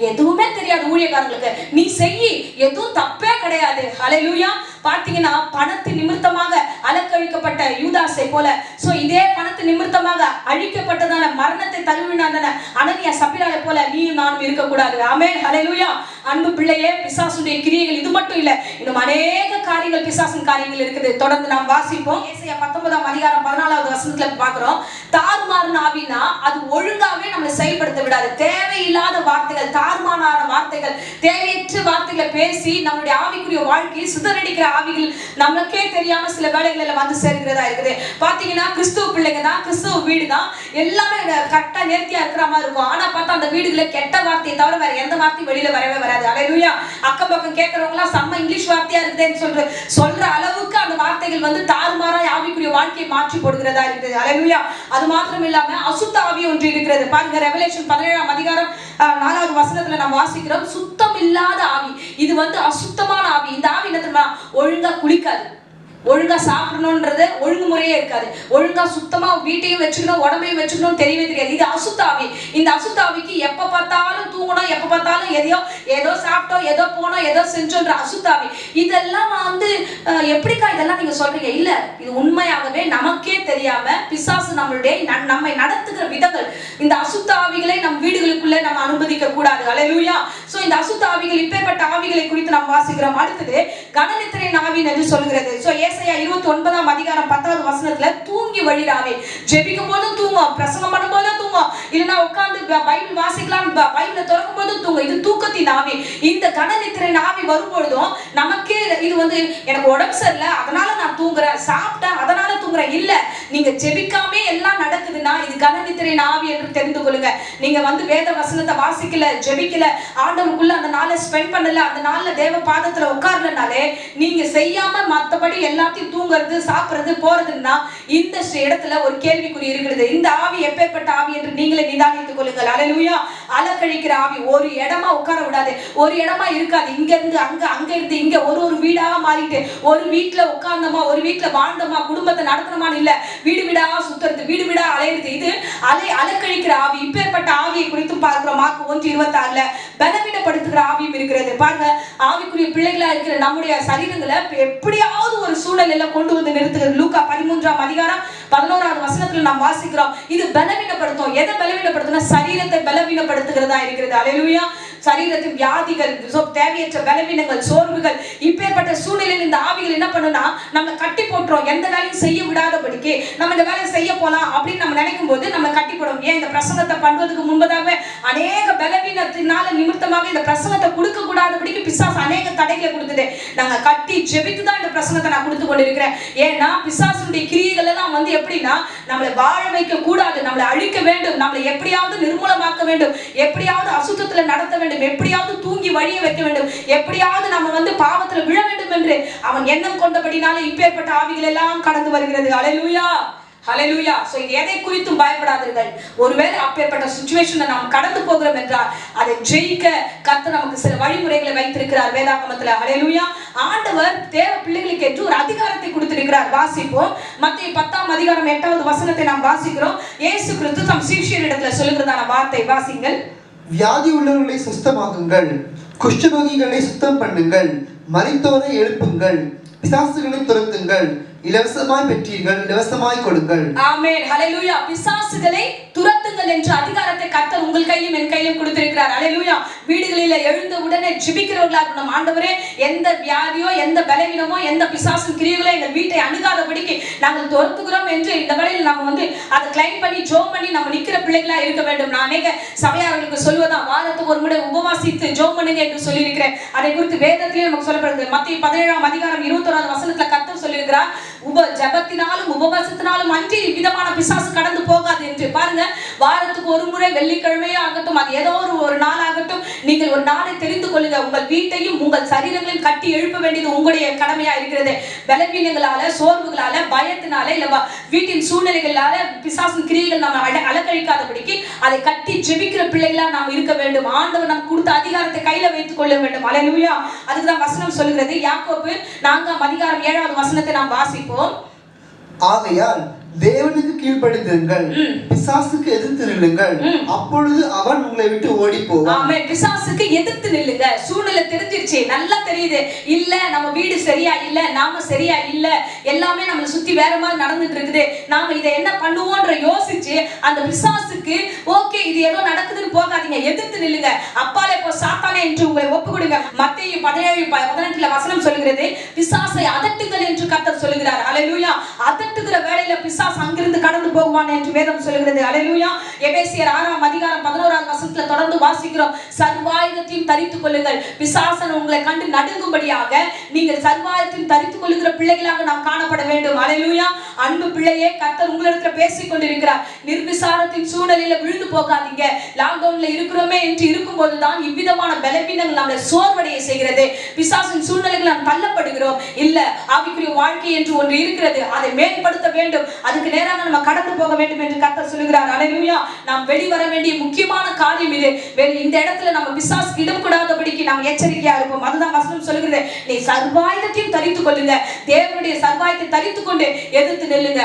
எதுவுமே தெரியாது ஊழியக்காரங்களுக்கு, நீ செய், எதுவும் தப்பே கிடையாது. ஹல்லேலூயா. பாத்தீங்கன்னா பணத்தின் நிமித்தமாக அலக்கழிக்கப்பட்ட யூதாசை போல, சோ இதே பணத்தின் நிமித்தமாக அழிக்கப்பட்டதான மரணத்தை தழுவினான அனனியா சபிராவை போல நீயும் நானும் இருக்கக்கூடாது. ஆமென். ஹல்லேலூயா. அன்பு பிள்ளையே, பிசாசுடைய கிரியைகள் இது மட்டும் இல்ல, இன்னும் அநேக காரியங்கள், பிசாசின் காரியங்கள் இருக்குது. தொடர்ந்து நாம் வாசிப்போம். ஏசாயா 19ஆம் அதிகாரம் 14வது வசனத்துல பார்க்கிறோம். தாறுமாறான ஆவினா அது ஒழுங்காவே நம்மளை செயல்படுத்த விடாது. தேவையில்லாத வார்த்தைகள், தாறுமாறான வார்த்தைகள், தேவையற்ற வார்த்தைகளை பேசி நம்மளுடைய ஆவிக்குரிய வாழ்க்கையை சிதறடிக்கிற ஆவிகள் நமக்கே தெரியாம சில வேலைகளில் வந்து சேர்க்கிறதா இருக்குது. பாத்தீங்கன்னா கிறிஸ்துவ பிள்ளைங்க தான், கிறிஸ்துவ வீடு தான், எல்லாமே கரெக்டா நேர்த்தியா இருக்கிற மாதிரி இருக்கும். ஆனா பார்த்தா அந்த வீடுகளை கெட்ட வார்த்தையை தவிர வேற எந்த வார்த்தையும் வெளியில வரவே வராது. ஹல்லேலூயா. அக்கம் பக்கம் கேட்கறவங்க எல்லாம் செம்ம இங்கிலீஷ் வார்த்தையா இருக்குதுன்னு சொல்ற அளவுக்கு அந்த வார்த்தைகள் தாறுமாறா ஆவிக்குரிய வாழ்க்கையை மாற்றி போடுகிறதா இருக்குது. ஹல்லேலூயா. அது மாத்திரம் இல்லாம அசுத்த ஆவி ஒன்று இருக்கிறது. பாருங்க, ரெவலேஷன் 17ஆம் அதிகாரம் 4வது வசனத்துல நாம் வாசிக்கிறோம். சுத்தம் இல்லாத ஆவி, இது அசுத்தமான ஆவி. இந்த ஆவி என்ன தெரியுமா? ஒழுங்கா குளிக்காது, ஒழுங்கா சாப்பிடணும்ன்றது ஒழுங்குமுறையே இருக்காது, ஒழுங்கா சுத்தமா வீட்டையும் வச்சுக்கணும், உடம்பையும் வச்சுக்கணும் தெரியவே தெரியாது. இது அசுத்தாவி. இந்த அசுத்தாவிக்கு எப்ப பார்த்தாலும் தூங்கணும், எப்ப பார்த்தாலும் ஏதோ சாப்பிட்டோம், ஏதோ போனோம், ஏதோ செஞ்சோன்ற அசுத்தாவி. இதெல்லாம் எப்படிக்கா இதெல்லாம் நீங்க சொல்றீங்க? இல்ல, இது உண்மையாகவே நமக்கே தெரியாம பிசாசு நம்மை நடத்துகிற விதங்கள். இந்த அசுத்தாவிகளை நம் வீடுகளுக்குள்ள நம்ம அனுமதிக்க கூடாது. ஹல்லேலூயா. சோ இந்த அசுத்தாவிகள், இப்பேற்பட்ட ஆவிகளை குறித்து நாம் வாசிக்கிறோம். அடுத்தது கனநித்திரை ஆவி என்று சொல்கிறது. சோ ஏசாயா 29ஆம் அதிகாரம் 10வது வசனத்துல தூங்கி வழிராவே, ஜெபிக்கும் போதும் தூங்கும், பிரசங்கம் பண்ணும் போதும் தூங்கும், இல்லைன்னா உட்கார்ந்து பைபிள் வாசிக்கலாம், பைபிளை திறக்கும் போதும் தூங்கும். இது தூக்கத்தின் ஆவி. இந்த கனநித்திரை ஆவி வரும்பொழுதும் நமக்கே இது எனக்கு உடம்பு சரியில்லை அதனால நான் தூங்குறேன், சாப்பிட்டேன் அதனால தூங்குறேன், தூங்குறேன். இல்ல, நீங்க ஜெபிக்காமே எல்லாம் நடக்குதுன்னா இது கனநித்திரையின் ஆவி என்று தெரிந்து கொள்ளுங்க. நீங்க வேத வசனத்தை வாசிக்கல, ஜெபிக்கல, ஆண்டவருக்குள்ள அந்த நாளை ஸ்பெண்ட் பண்ணல, அந்த நாள்ல தேவ பாதத்துல உட்கார்லனாலே நீங்க செய்யாம மத்தபடி எல்லாத்தையும் தூங்குறது, சாப்பிடுறது, போறதுன்னா இந்த இடத்துல ஒரு கேள்விக்குறி இருக்கிறது. இந்த ஆவி எப்பேற்பட்ட ஆவி என்று நீங்களே நிதானித்துக் கொள்ளுங்கள். அல்லேலூயா. அலக்கழிக்கிற ஆவி ஒரு இடமா உட்கார விடாது, ஒரு இடமா இருக்காது. இங்க இருந்து அங்க, அங்க இருந்து இங்க, ஒரு வீடாக மாறிட்டு, ஒரு வீட்டுல உட்கார்ந்தோமா, ஒரு வீட்டுல வாழ்ந்தோமா, குடும்பத்தை நடத்தணுமான்னு இல்ல, வீடு வீடா சுத்துறது, வீடு வீடா அலையிறது. இது அலக்கழிக்கிற ஆவி. இப்பேற்பட்ட ஆவியை குறித்தும் பார்க்கிறோம். மார்க் 1:26 பலவீனப்படுத்துகிற ஆவியும் இருக்கிறது. பாருங்க, ஆவிக்குரிய பிள்ளைகளா இருக்கிற நம்முடைய சரீரங்களை எப்படியாவது ஒரு சூழலில் கொண்டு வந்து நிறுத்துகிறது. லூக்கா 13:11 நாம் வாசிக்கிறோம். இது பலவீனப்படுத்தும். எதை பலவீனப்படுத்தும்? சரீரத்தை பலவீனப்படுத்துகிறதா இருக்கிறது. அல்லேலூயா. சரீரத்தின் வியாதிகள், தேவையற்ற பலவீனங்கள், சோர்வுகள், இப்பேற்பட்ட சூழ்நிலையில் இந்த ஆவிகள் என்ன பண்ணுனா நம்ம கட்டி போட்டுறோம். எந்த வேலையும் செய்ய விடாதபடிக்கு நம்ம இந்த வேலையை செய்ய போலாம் அப்படின்னு நம்ம நினைக்கும் போது நம்ம கட்டி போடும். ஏன்? இந்த பிரசங்கத்தை பண்ணுவதற்கு முன்பதாகவே அநேக பலவீனத்தினால நிமித்தமாக இந்த பிரசங்கத்தை கொடுக்க கூடாதபடிக்கு பிசாசு அநேக தடைகளை கொடுத்தது. நாங்க கட்டி ஜெபித்துதான் இந்த பிரசங்கத்தை நான் கொடுத்து கொண்டிருக்கிறேன். ஏன்னா பிசாசுடைய கிரியைகள் எல்லாம் எப்படின்னா நம்மளை வாழ வைக்க கூடாது, நம்மளை அழிக்க வேண்டும், நம்மளை எப்படியாவது நிர்மூலமாக்க வேண்டும், எப்படியாவது அசுத்தத்துல நடத்த வேண்டும், எப்படியாவது தூங்கி வழிய வைக்க வேண்டும், எப்படியாவது நம்ம பாவத்துல விழ வேண்டும் என்று அவன் எண்ணம் கொண்டபடினால இப்பேற்பட்ட ஆவிகள் எல்லாம் கடந்து வருகிறது. அல்லேலூயா. ஹல்லேலூயா. சோ இது எதை குறித்தும் பயப்படாதீர்கள். ஒருவேளை அப்பேற்பட்ட சிச்சுவேஷனை நாம் கடந்து போகிறோம் என்றால் அதை ஜெயிக்க கர்த்தர் நமக்கு சில வழிமுறைகளை வைத்திருக்கிறார் வேதாகமத்துல. ஹல்லேலூயா. ஆண்டவர் தேவ பிள்ளைகளுக்கு என்று ஒரு அதிகாரத்தை கொடுத்திருக்கிறார். வாசிப்போம். மத்தேயு 10:8 நாம் வாசிக்கிறோம். இயேசு கிறிஸ்து தம் சீஷரிடத்துல சொல்லுகிறதான வார்த்தை வாசிங்கள். வியாதி உள்ளவர்களை சுத்தமாக்குங்கள், குஷ்டரோகிகளை சுத்தம் பண்ணுங்கள், மரித்தோரை எழுப்புங்கள், பிசாசுகளை துரத்துங்கள், இலவசமாய் பெற்றீர்கள், இலவசமாய் கொடுங்கள். ஆமென். ஹல்லேலூயா. பிசாசுகளை துரத்துங்கள் என்ற அதிகாரத்தை கர்த்தர் உங்கள் கையிலும் என் கையிலும் கொடுத்திருக்கிறார். ஹல்லேலூயா. வீடுகளில் எழுந்த உடனே ஜெபிக்கிறவர்களா இருக்கணும். ஆண்டவரே, எந்த வியாதியோ, எந்த பலவீனமோ, எந்த பிசாசின் கிரியைகளோ எங்கள் வீட்டை அணுகாதபடிக்கு நாங்கள் துரத்துகிறோம் என்று இந்த வேளையில் நாம அதை கிளைம் பண்ணி ஜோம் பண்ணி நம்ம நிக்கிற பிள்ளைகளா இருக்க வேண்டும். நான் அநேக சபையார்களுக்கு சொல்வதா, வாரத்துக்கு ஒரு முறை உபவாசித்து ஜோம் பண்ணுங்க என்று சொல்லியிருக்கிறேன். அதை குறித்து வேதத்திலே நமக்கு சொல்லப்படுகிறது. மத்தேயு 17:21 கர்த்தர் சொல்லியிருக்கிறார், ஜபத்தினாலும் உபவாசத்தினாலும் அன்றி விதமான பிசாசு கடந்து போகாது என்று. பாருங்க, வாரத்துக்கு ஒரு முறை வெள்ளிக்கிழமையோ ஆகட்டும், அது ஏதோ ஒரு நாள் ஆகட்டும், நீங்கள் ஒரு நாளை தெரிந்து கொள்ளுங்க. உங்கள் வீட்டையும் உங்கள் சரீரங்களையும் கட்டி எழுப்ப வேண்டியது உங்களுடைய கடமையா இருக்கிறது. பலவீனங்களால, சோர்வுகளால, பயத்தினால, இல்ல வீட்டின் சூழ்நிலைகளால பிசாசின் கிரியைகள் நம்ம அலக்கழிக்காதபடிக்கு அதை கட்டி ஜெபிக்கிற பிள்ளைகளா நாம் இருக்க வேண்டும். ஆண்டவர் நமக்கு கொடுத்த அதிகாரத்தை கையில வைத்துக் கொள்ள வேண்டும். அல்லேலூயா. அதுக்குதான் வசனம் சொல்லுகிறது. யாக்கோபு 4:7 நாம் வாசிப்போம். ஆகையால் தேவனுக்கு கீழ்ப்படிந்திருங்கள், பிசாசுக்கு எதிர்த்து நில்லுங்கள், அப்பொழுது அவன் உங்களை விட்டு ஓடி போவான். ஆமென். பிசாசுக்கு எதிர்த்து நில்லுங்க. சூழ்நிலை தெரிஞ்சிருச்சு, நல்லா தெரியுது, இல்ல நம்ம வீடு சரியா இல்ல, நாம சரியா இல்ல, எல்லாமே நம்மளை சுத்தி வேற மாதிரி நடந்துட்டு இருக்குது, நாம இதை என்ன பண்ணுவோம்ன்ற யோசிச்சு அந்த பிசாசுக்கு ஓகே இது ஏதோ நடக்குதுன்னு போகாதீங்க, எதிர்த்து நில்லுங்க. அப்பாலே போ சாத்தானே என்று உங்களை ஒப்பு கொடுங்க. மத்தேயு 17:18 வசனம் சொல்கிறது, பிசாசை அதட்டுங்கள் என்று கர்த்தர் சொல்லுகிறார். அல்லேலூயா. அதட்டுகிற வேளையில பிசாசு அங்கிருந்து கடந்து போவான் என்று வேதம் சொல்கிறது. அல்லேலூயா. எபேசியர் 6:11 தொடர்ந்து வாசிக்கிறோம். சர்வாயுதத்தையும் தரித்துக் கொள்ளுங்கள். பிசாசன் உங்களை கண்டு நடுங்கும்படியாக நீங்கள் சர்வாயுதத்தையும் தரித்துக் கொள்ளுகிற பிள்ளைகளாக நாம் காணப்பட வேண்டும். அல்லேலூயா. அன்பு பிள்ளையே, கர்த்தர் உங்களிடத்துல பேசிக் கொண்டிருக்கிறார். நிர்விசாரத்தின் சூழ்நிலையில விழுந்து போகாதீங்க. லாக்டவுன்ல இருக்கிறோமே என்று இருக்கும்போதுதான் இவ்விதமான பலவீனங்கள் நம்மளை சோர்வடைய செய்கிறது. பிசாசின் சூழ்நிலைகள் நாம் தள்ளப்படுகிறோம். இல்ல, ஆவிக்குரிய வாழ்க்கை என்று ஒன்று இருக்கிறது, அதை மேம்படுத்த வேண்டும், அதுக்கு நேராக நம்ம கடந்து போக வேண்டும் என்று கர்த்தர் சொல்லுகிறார். அல்லேலூயா. நாம் வெளிவர வேண்டிய முக்கியமான காரியம் இது. இந்த இடத்துல நம்ம பிசாசுக்கு இடம் கூடாதபடிக்கு நாம் எச்சரிக்கையா இருப்போம். அதுதான் வசனம் சொல்லுகிறது, நீ சர்வாயுதத்தையும் தரித்துக் கொள்ளுங்க. தேவனுடைய சர்வாயுதத்தை தரித்துக் கொண்டு எதிர்த்து நில்லுங்க.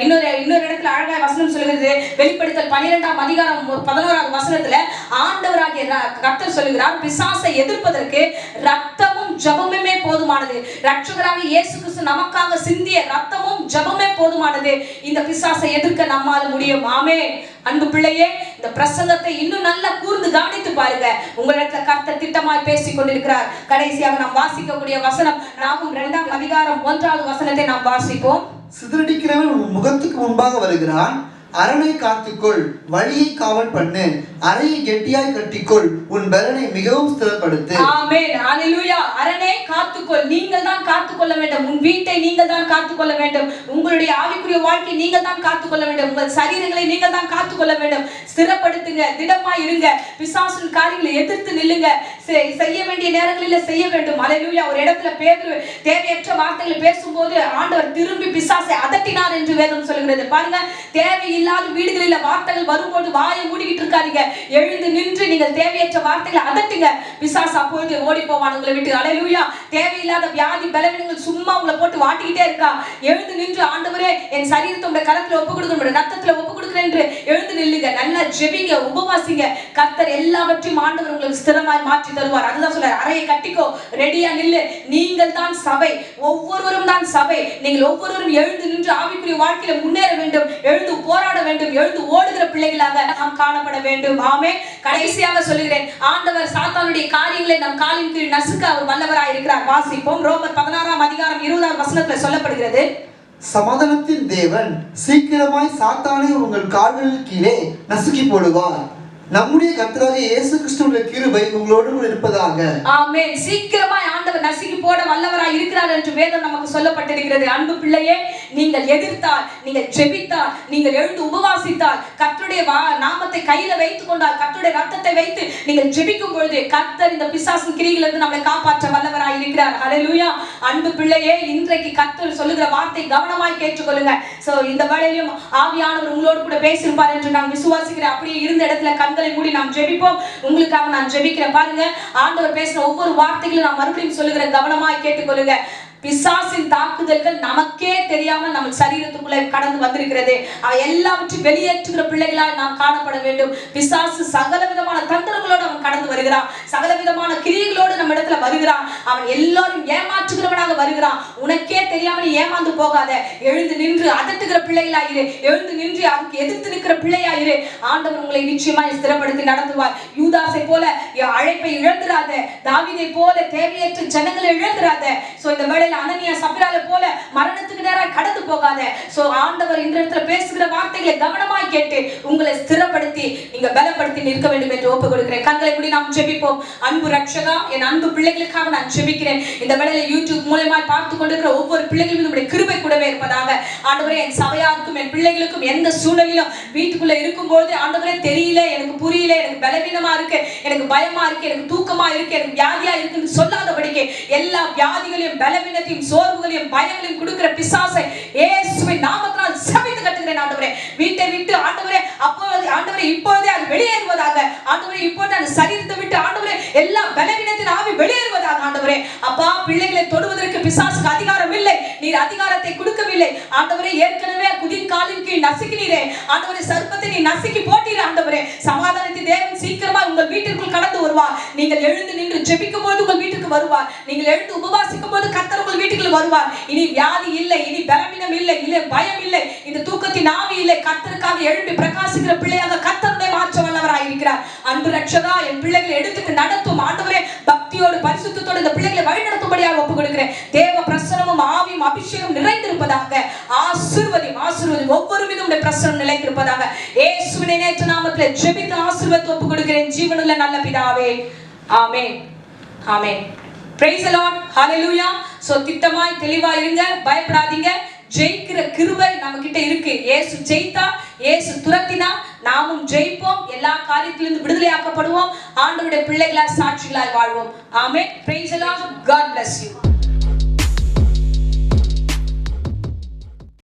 இன்னொரு இடத்துல அழகாய் வசனம் சொல்லுகிறது. வெளிப்படுத்தல் 12:11 ஆண்டவராகிய கர்த்தர் சொல்லுகிறார், பிசாசை எதிர்ப்பதற்கு ரத்தமும் ஜெபமுமே போதுமானது. இரட்சகராகிய இயேசு கிறிஸ்து நமக்காக சிந்திய ரத்தமும் ஜெபமே போதுமானது. இந்த பிசாசை எதிர்க்க நம்மால முடியும். ஆமென். அன்பு பிள்ளையே, இந்த பிரசங்கத்தை இன்னும் நல்லா கூர்ந்து கவனித்து பாருங்க. உங்களிடத்துல கர்த்தர் திட்டமாய் பேசிக் கொண்டிருக்கிறார். கடைசியாக நாம் வாசிக்கக்கூடிய வசனம் நாகும் 2:1 நாம் வாசிப்போம். சிதறடிக்கிறவன் உன் முகத்துக்கு முன்பாக வருகிறான், அரணை காத்துக்கொள், வழியை காவல் பண்ணு, அறையை கெட்டியாய் கட்டிக்கொள், உன் பலனை மிகவும் ஸ்திரப்படுத்து. ஆமென். ஹல்லேலூயா. அரணை காத்துக்கொள். நீங்கள் தான் காத்துக்கொள்ள வேண்டும். உன் வீட்டை நீங்கள் தான் காத்துக்கொள்ள வேண்டும். உங்களுடைய ஆவிக்குரிய ஆவிக்குரிய வாழ்க்கை நீங்கள் தான் காத்துக்கொள்ள வேண்டும். உங்கள் சரீரங்களை நீங்கள் தான் காத்துக்கொள்ள வேண்டும். ஸ்திரப்படுத்துங்க, திடமா இருங்க, பிசாசின் காரியங்களை எதிர்த்து நில்லுங்க, செய்ய வேண்டிய நேரங்களில் செய்ய வேண்டும். அல்லேலூயா. ஒரு இடத்துல பேதுரு தேவையற்ற வார்த்தைகளை பேசும்போது ஆண்டவர் திரும்பி பிசாசை அதட்டினார் என்று வேதம் சொல்கிறது. பாருங்க, தேவையில்லாத வீடுகளில் வார்த்தைகள் வரும்போது வாயை மூடிக்கிட்டு இருக்காதீங்க. எழுந்து நின்று நீங்கள் தேவையற்ற வார்த்தைகளை அதட்டுங்க. பிசாசு அப்பொழுது ஓடி போவான் உங்களை விட்டு. அல்லேலூயா. தேவையில்லாத வியாதி பலவீனங்கள் சும்மா உங்களை போட்டு வாட்டிக்கிட்டே இருக்கா, எழுந்து நின்று ஆண்டவரே என் சரீரத்தை உடைய கரத்துல ஒப்பு கொடுக்கிறேன், ரத்தத்துல ஒப்பு கொடுக்கிறேன் என்று எழுந்து நில்லுங்க. நல்லா ஜெபிங்க, உபவாசிங்க. கர்த்தர் எல்லாவற்றையும் ஆண்டவர் உங்களுக்கு ஸ்திரமாய் மாற்றி தருவார். அதுதான் சொல்றாரு, அறையை கட்டிக்கோ, ரெடியா நில்லு. நீங்கள் தான் சபை, ஒவ்வொருவரும் தான் சபை. நீங்கள் ஒவ்வொருவரும் எழுந்து நின்று ஆவிக்குரிய வாழ்க்கையில முன்னேற வேண்டும், எழுந்து போராட வேண்டும், எழுந்து ஓடுகிற பிள்ளைகளாக நாம் காணப்பட வேண்டும். ஆமே. கடைசியாக சொல்லுகிறேன், ஆண்டவர் சாத்தானுடைய காரியங்களை நம் காலின் கீழ் நசுக்க அவர் வல்லவராய் இருக்கிறார். வாசிப்போம். ரோமர் 16 அதிகாரம் 20 வசனத்துல சொல்லப்படுகிறது, சமாதானத்தின் தேவன் சீக்கிரமாய் சாத்தானை உங்கள் கால்களின் கீழே நசுக்கி போடுவார். நம்முடைய கர்த்தராகிய இயேசு கிறிஸ்துவின் கிருபை உங்களோடு இருப்பதாக. ஆமென். சீக்கிரமாய் ஆண்டவர் நசுக்கி போட வல்லவராய் இருக்கிறார் என்று வேதம் நமக்கு சொல்லப்பட்டிருக்கிறது. அன்பு பிள்ளையே, நீங்கள் எதிர்த்தால், நீங்கள் ஜெபித்தால், நீங்கள் எழுந்து உபவாசித்தால், கர்த்தருடைய நாமத்தை கையில வைத்துக் கொண்டால், கர்த்தருடைய ரத்தத்தை வைத்து நீங்கள் ஜெபிக்கும் பொழுது கர்த்தர் இந்த பிசாசின் கிரியிலிருந்து நம்மை காப்பாற்ற வல்லவராய் இருக்கிறார். ஹல்லேலூயா. அன்பு பிள்ளையே, இன்றைக்கு கர்த்தர் சொல்லுகிற வார்த்தை கவனமாய் கேட்டுக்கொள்ளுங்க. சோ இந்த வேளையிலும் ஆவியானவர் உங்களோடு கூட பேசியிருப்பார் என்று நான் விசுவாசிக்கிறேன். அப்படியே இருந்த இடத்துல கண்களை மூடி நாம் ஜெபிப்போம். உங்களுக்காக நான் ஜெபிக்கிறேன். பாருங்க, ஆண்டவர் பேசுற ஒவ்வொரு வார்த்தைகளும் நான் மறுபடியும் சொல்லுகிறேன், கவனமாய் கேட்டுக்கொள்ளுங்க. பிசாசின் தாக்குதல்கள் நமக்கே தெரியாமல் நம்ம சரீரத்துக்குள்ளே கடந்து வந்திருக்கிறது. அவை எல்லாவற்றையும் வெளியேற்றுகிற பிள்ளைகளால் நாம் காணப்பட வேண்டும். பிசாசு சகல விதமான தந்திரங்களோடு அவன் கடந்து வருகிறான், சகல விதமான கிரியைகளோடு நம்ம இடத்துல வருகிறான். அவன் எல்லாரும் ஏமாற்றுகிறவனாக வருகிறான். உனக்கே தெரியாமல் ஏமாந்து போகாத, எழுந்து நின்று அதட்டுகிற பிள்ளைகளாயிரு, எழுந்து நின்று அதுக்கு எதிர்த்து நிற்கிற பிள்ளையாயிரு. ஆண்டவர் உங்களை நிச்சயமாய் ஸ்திரப்படுத்தி நடத்துவார். யூதாசை போல அழைப்பை இழந்துராத, தாவீதை போல தேவையற்ற ஜனங்களை இழந்துராத. சோ இந்த வேளை அனனியா சபிரால போல மரணத்துக்கு நேராக கடந்து போகாத. சோ ஆண்டவர் இந்த இடத்துல பேசுகிற வார்த்தைகளை கவனமாய் கேட்டு உங்களை ஸ்திரப்படுத்தி நீங்க பலப்படுத்தி நிற்க வேண்டும் என்று ஒப்புக் கொடுக்கிறேன். கண்களை மூடி நாம் ஜெபிப்போம். அன்பு ரட்சகா, என் அன்பு பிள்ளைகளுக்காக நான் ஜெபிக்கிறேன். இந்த வேளையில யூடியூப் மூலமா பார்த்து கொண்டிருக்கிற ஒவ்வொரு பிள்ளைகளும் உடைய கிருபை கூடவே இருப்பதாக. ஆண்டவரே, என் சபையாருக்கும் என் பிள்ளைகளுக்கும் எந்த சூழ்நிலையிலும் வீட்டுக்குள்ள இருக்கும்போது ஆண்டவரே தெரியல, எனக்கு புரியல, எனக்கு பலவீனமா இருக்கு, எனக்கு பயமா இருக்கு, எனக்கு தூக்கமா இருக்கு, எனக்கு வியாதியா இருக்குன்னு சொல்லாதபடிக்கு எல்லா வியாதிகளையும் பலவீனத்தையும் சோர்வுகளையும் பயங்களையும் கொடுக்கிற பிசாசை இயேசுவின் நாமத்தினால் சபித்து கட்டுகிறேன். ஆண்டவரே, வீட்டை விட்டு ஆண்டவரே அப்போது ஆண்டவரே இப்போதே அது வெளியேறுவதாக. ஆண்டவரே, இப்போது அந்த சரீரத்தை விட்டு ஆண்டவரே எல்லா பலவீனத்தின் ஆவி வெளியேறுவதாக. ஆண்டவரே அப்பா, பிள்ளைகளை தொடுவதற்கு பிசாசுக்கு அதிகாரம் இல்லை, நீர் அதிகாரத்தை கொடுக்கவில்லை. ஆண்டவரே, ஏற்கனவே குதின் காலின் கீழ் நசுக்கினீரே. ஆண்டவரே, சர்ப்பத்தை நீ நசுக்கி போட்டீரே. ஆண்டவரே, சமாதானத்தின் தேவன் சீக்கிரமா உங்கள் வீட்டிற்குள் கடந்து வருவார். நீங்கள் எழுந்து நின்று ஜெபிக்கும் போது உங்கள் வீட்டுக்கு வருவார். நீங்கள் எழுந்து உபவாசிக்கும் போது கர்த்தர் உங்கள் வீட்டுக்குள் வருவார். இனி வியாதி இல்லை, இனி பலவீனம் இல்லை, இல்லை பயம் இல்லை, இந்த தூக்கத்தின் ஆவி இல்லை. கர்த்தருக்காக எழுப்பி பிரகாசிக்கிற பிள்ளையாக கர்த்தருடைய மாற்ற வல்லவராய் இருக்கிறார். அன்பு ரட்சகா, என் பிள்ளைகளை எடுத்துட்டு நடத்தும். ஆண்டவரே, பக்தியோடு பரிசுத்தத்தோடு இந்த பிள்ளைகளை வழிநடத்தும்படியாக ஒப்புக் கொடுக்கிறேன். தேவ பிரசன்னமும் ஆவியும் அபிஷேகம் நிறைந்திருப்பதாக. ஆசீர்வதியும் ஆசீர்வதியும் ஒவ்வொரு மீதும் பிரசன்னம் நிலைத்திருப்பதாக. இயேசுவின் நேற்று நாமத்தில் ஜெபித்து ஆசீர்வாதத்தை ஒப்புக் கொடுக்கிறேன் ஜீவனுள்ள நல்ல பிதாவே. ஆமென். ஆமென். Praise the Lord. Hallelujah. So திட்டமாய் தெளிவா இருங்க, பயப்படாதீங்க. ஜெயிக்கிற கிருபை நம்ம கிட்ட இருக்கு. இயேசு ஜெயித்தா, இயேசு துரத்தினா, நாமும் ஜெயிப்போம். எல்லா காரியத்திலிருந்து விடுதலையாக்கப்படுவோம். ஆண்டவருடைய பிள்ளைகளாய் சாட்சிகளாய் வாழ்வோம். ஆமென். Praise the Lord. God bless you.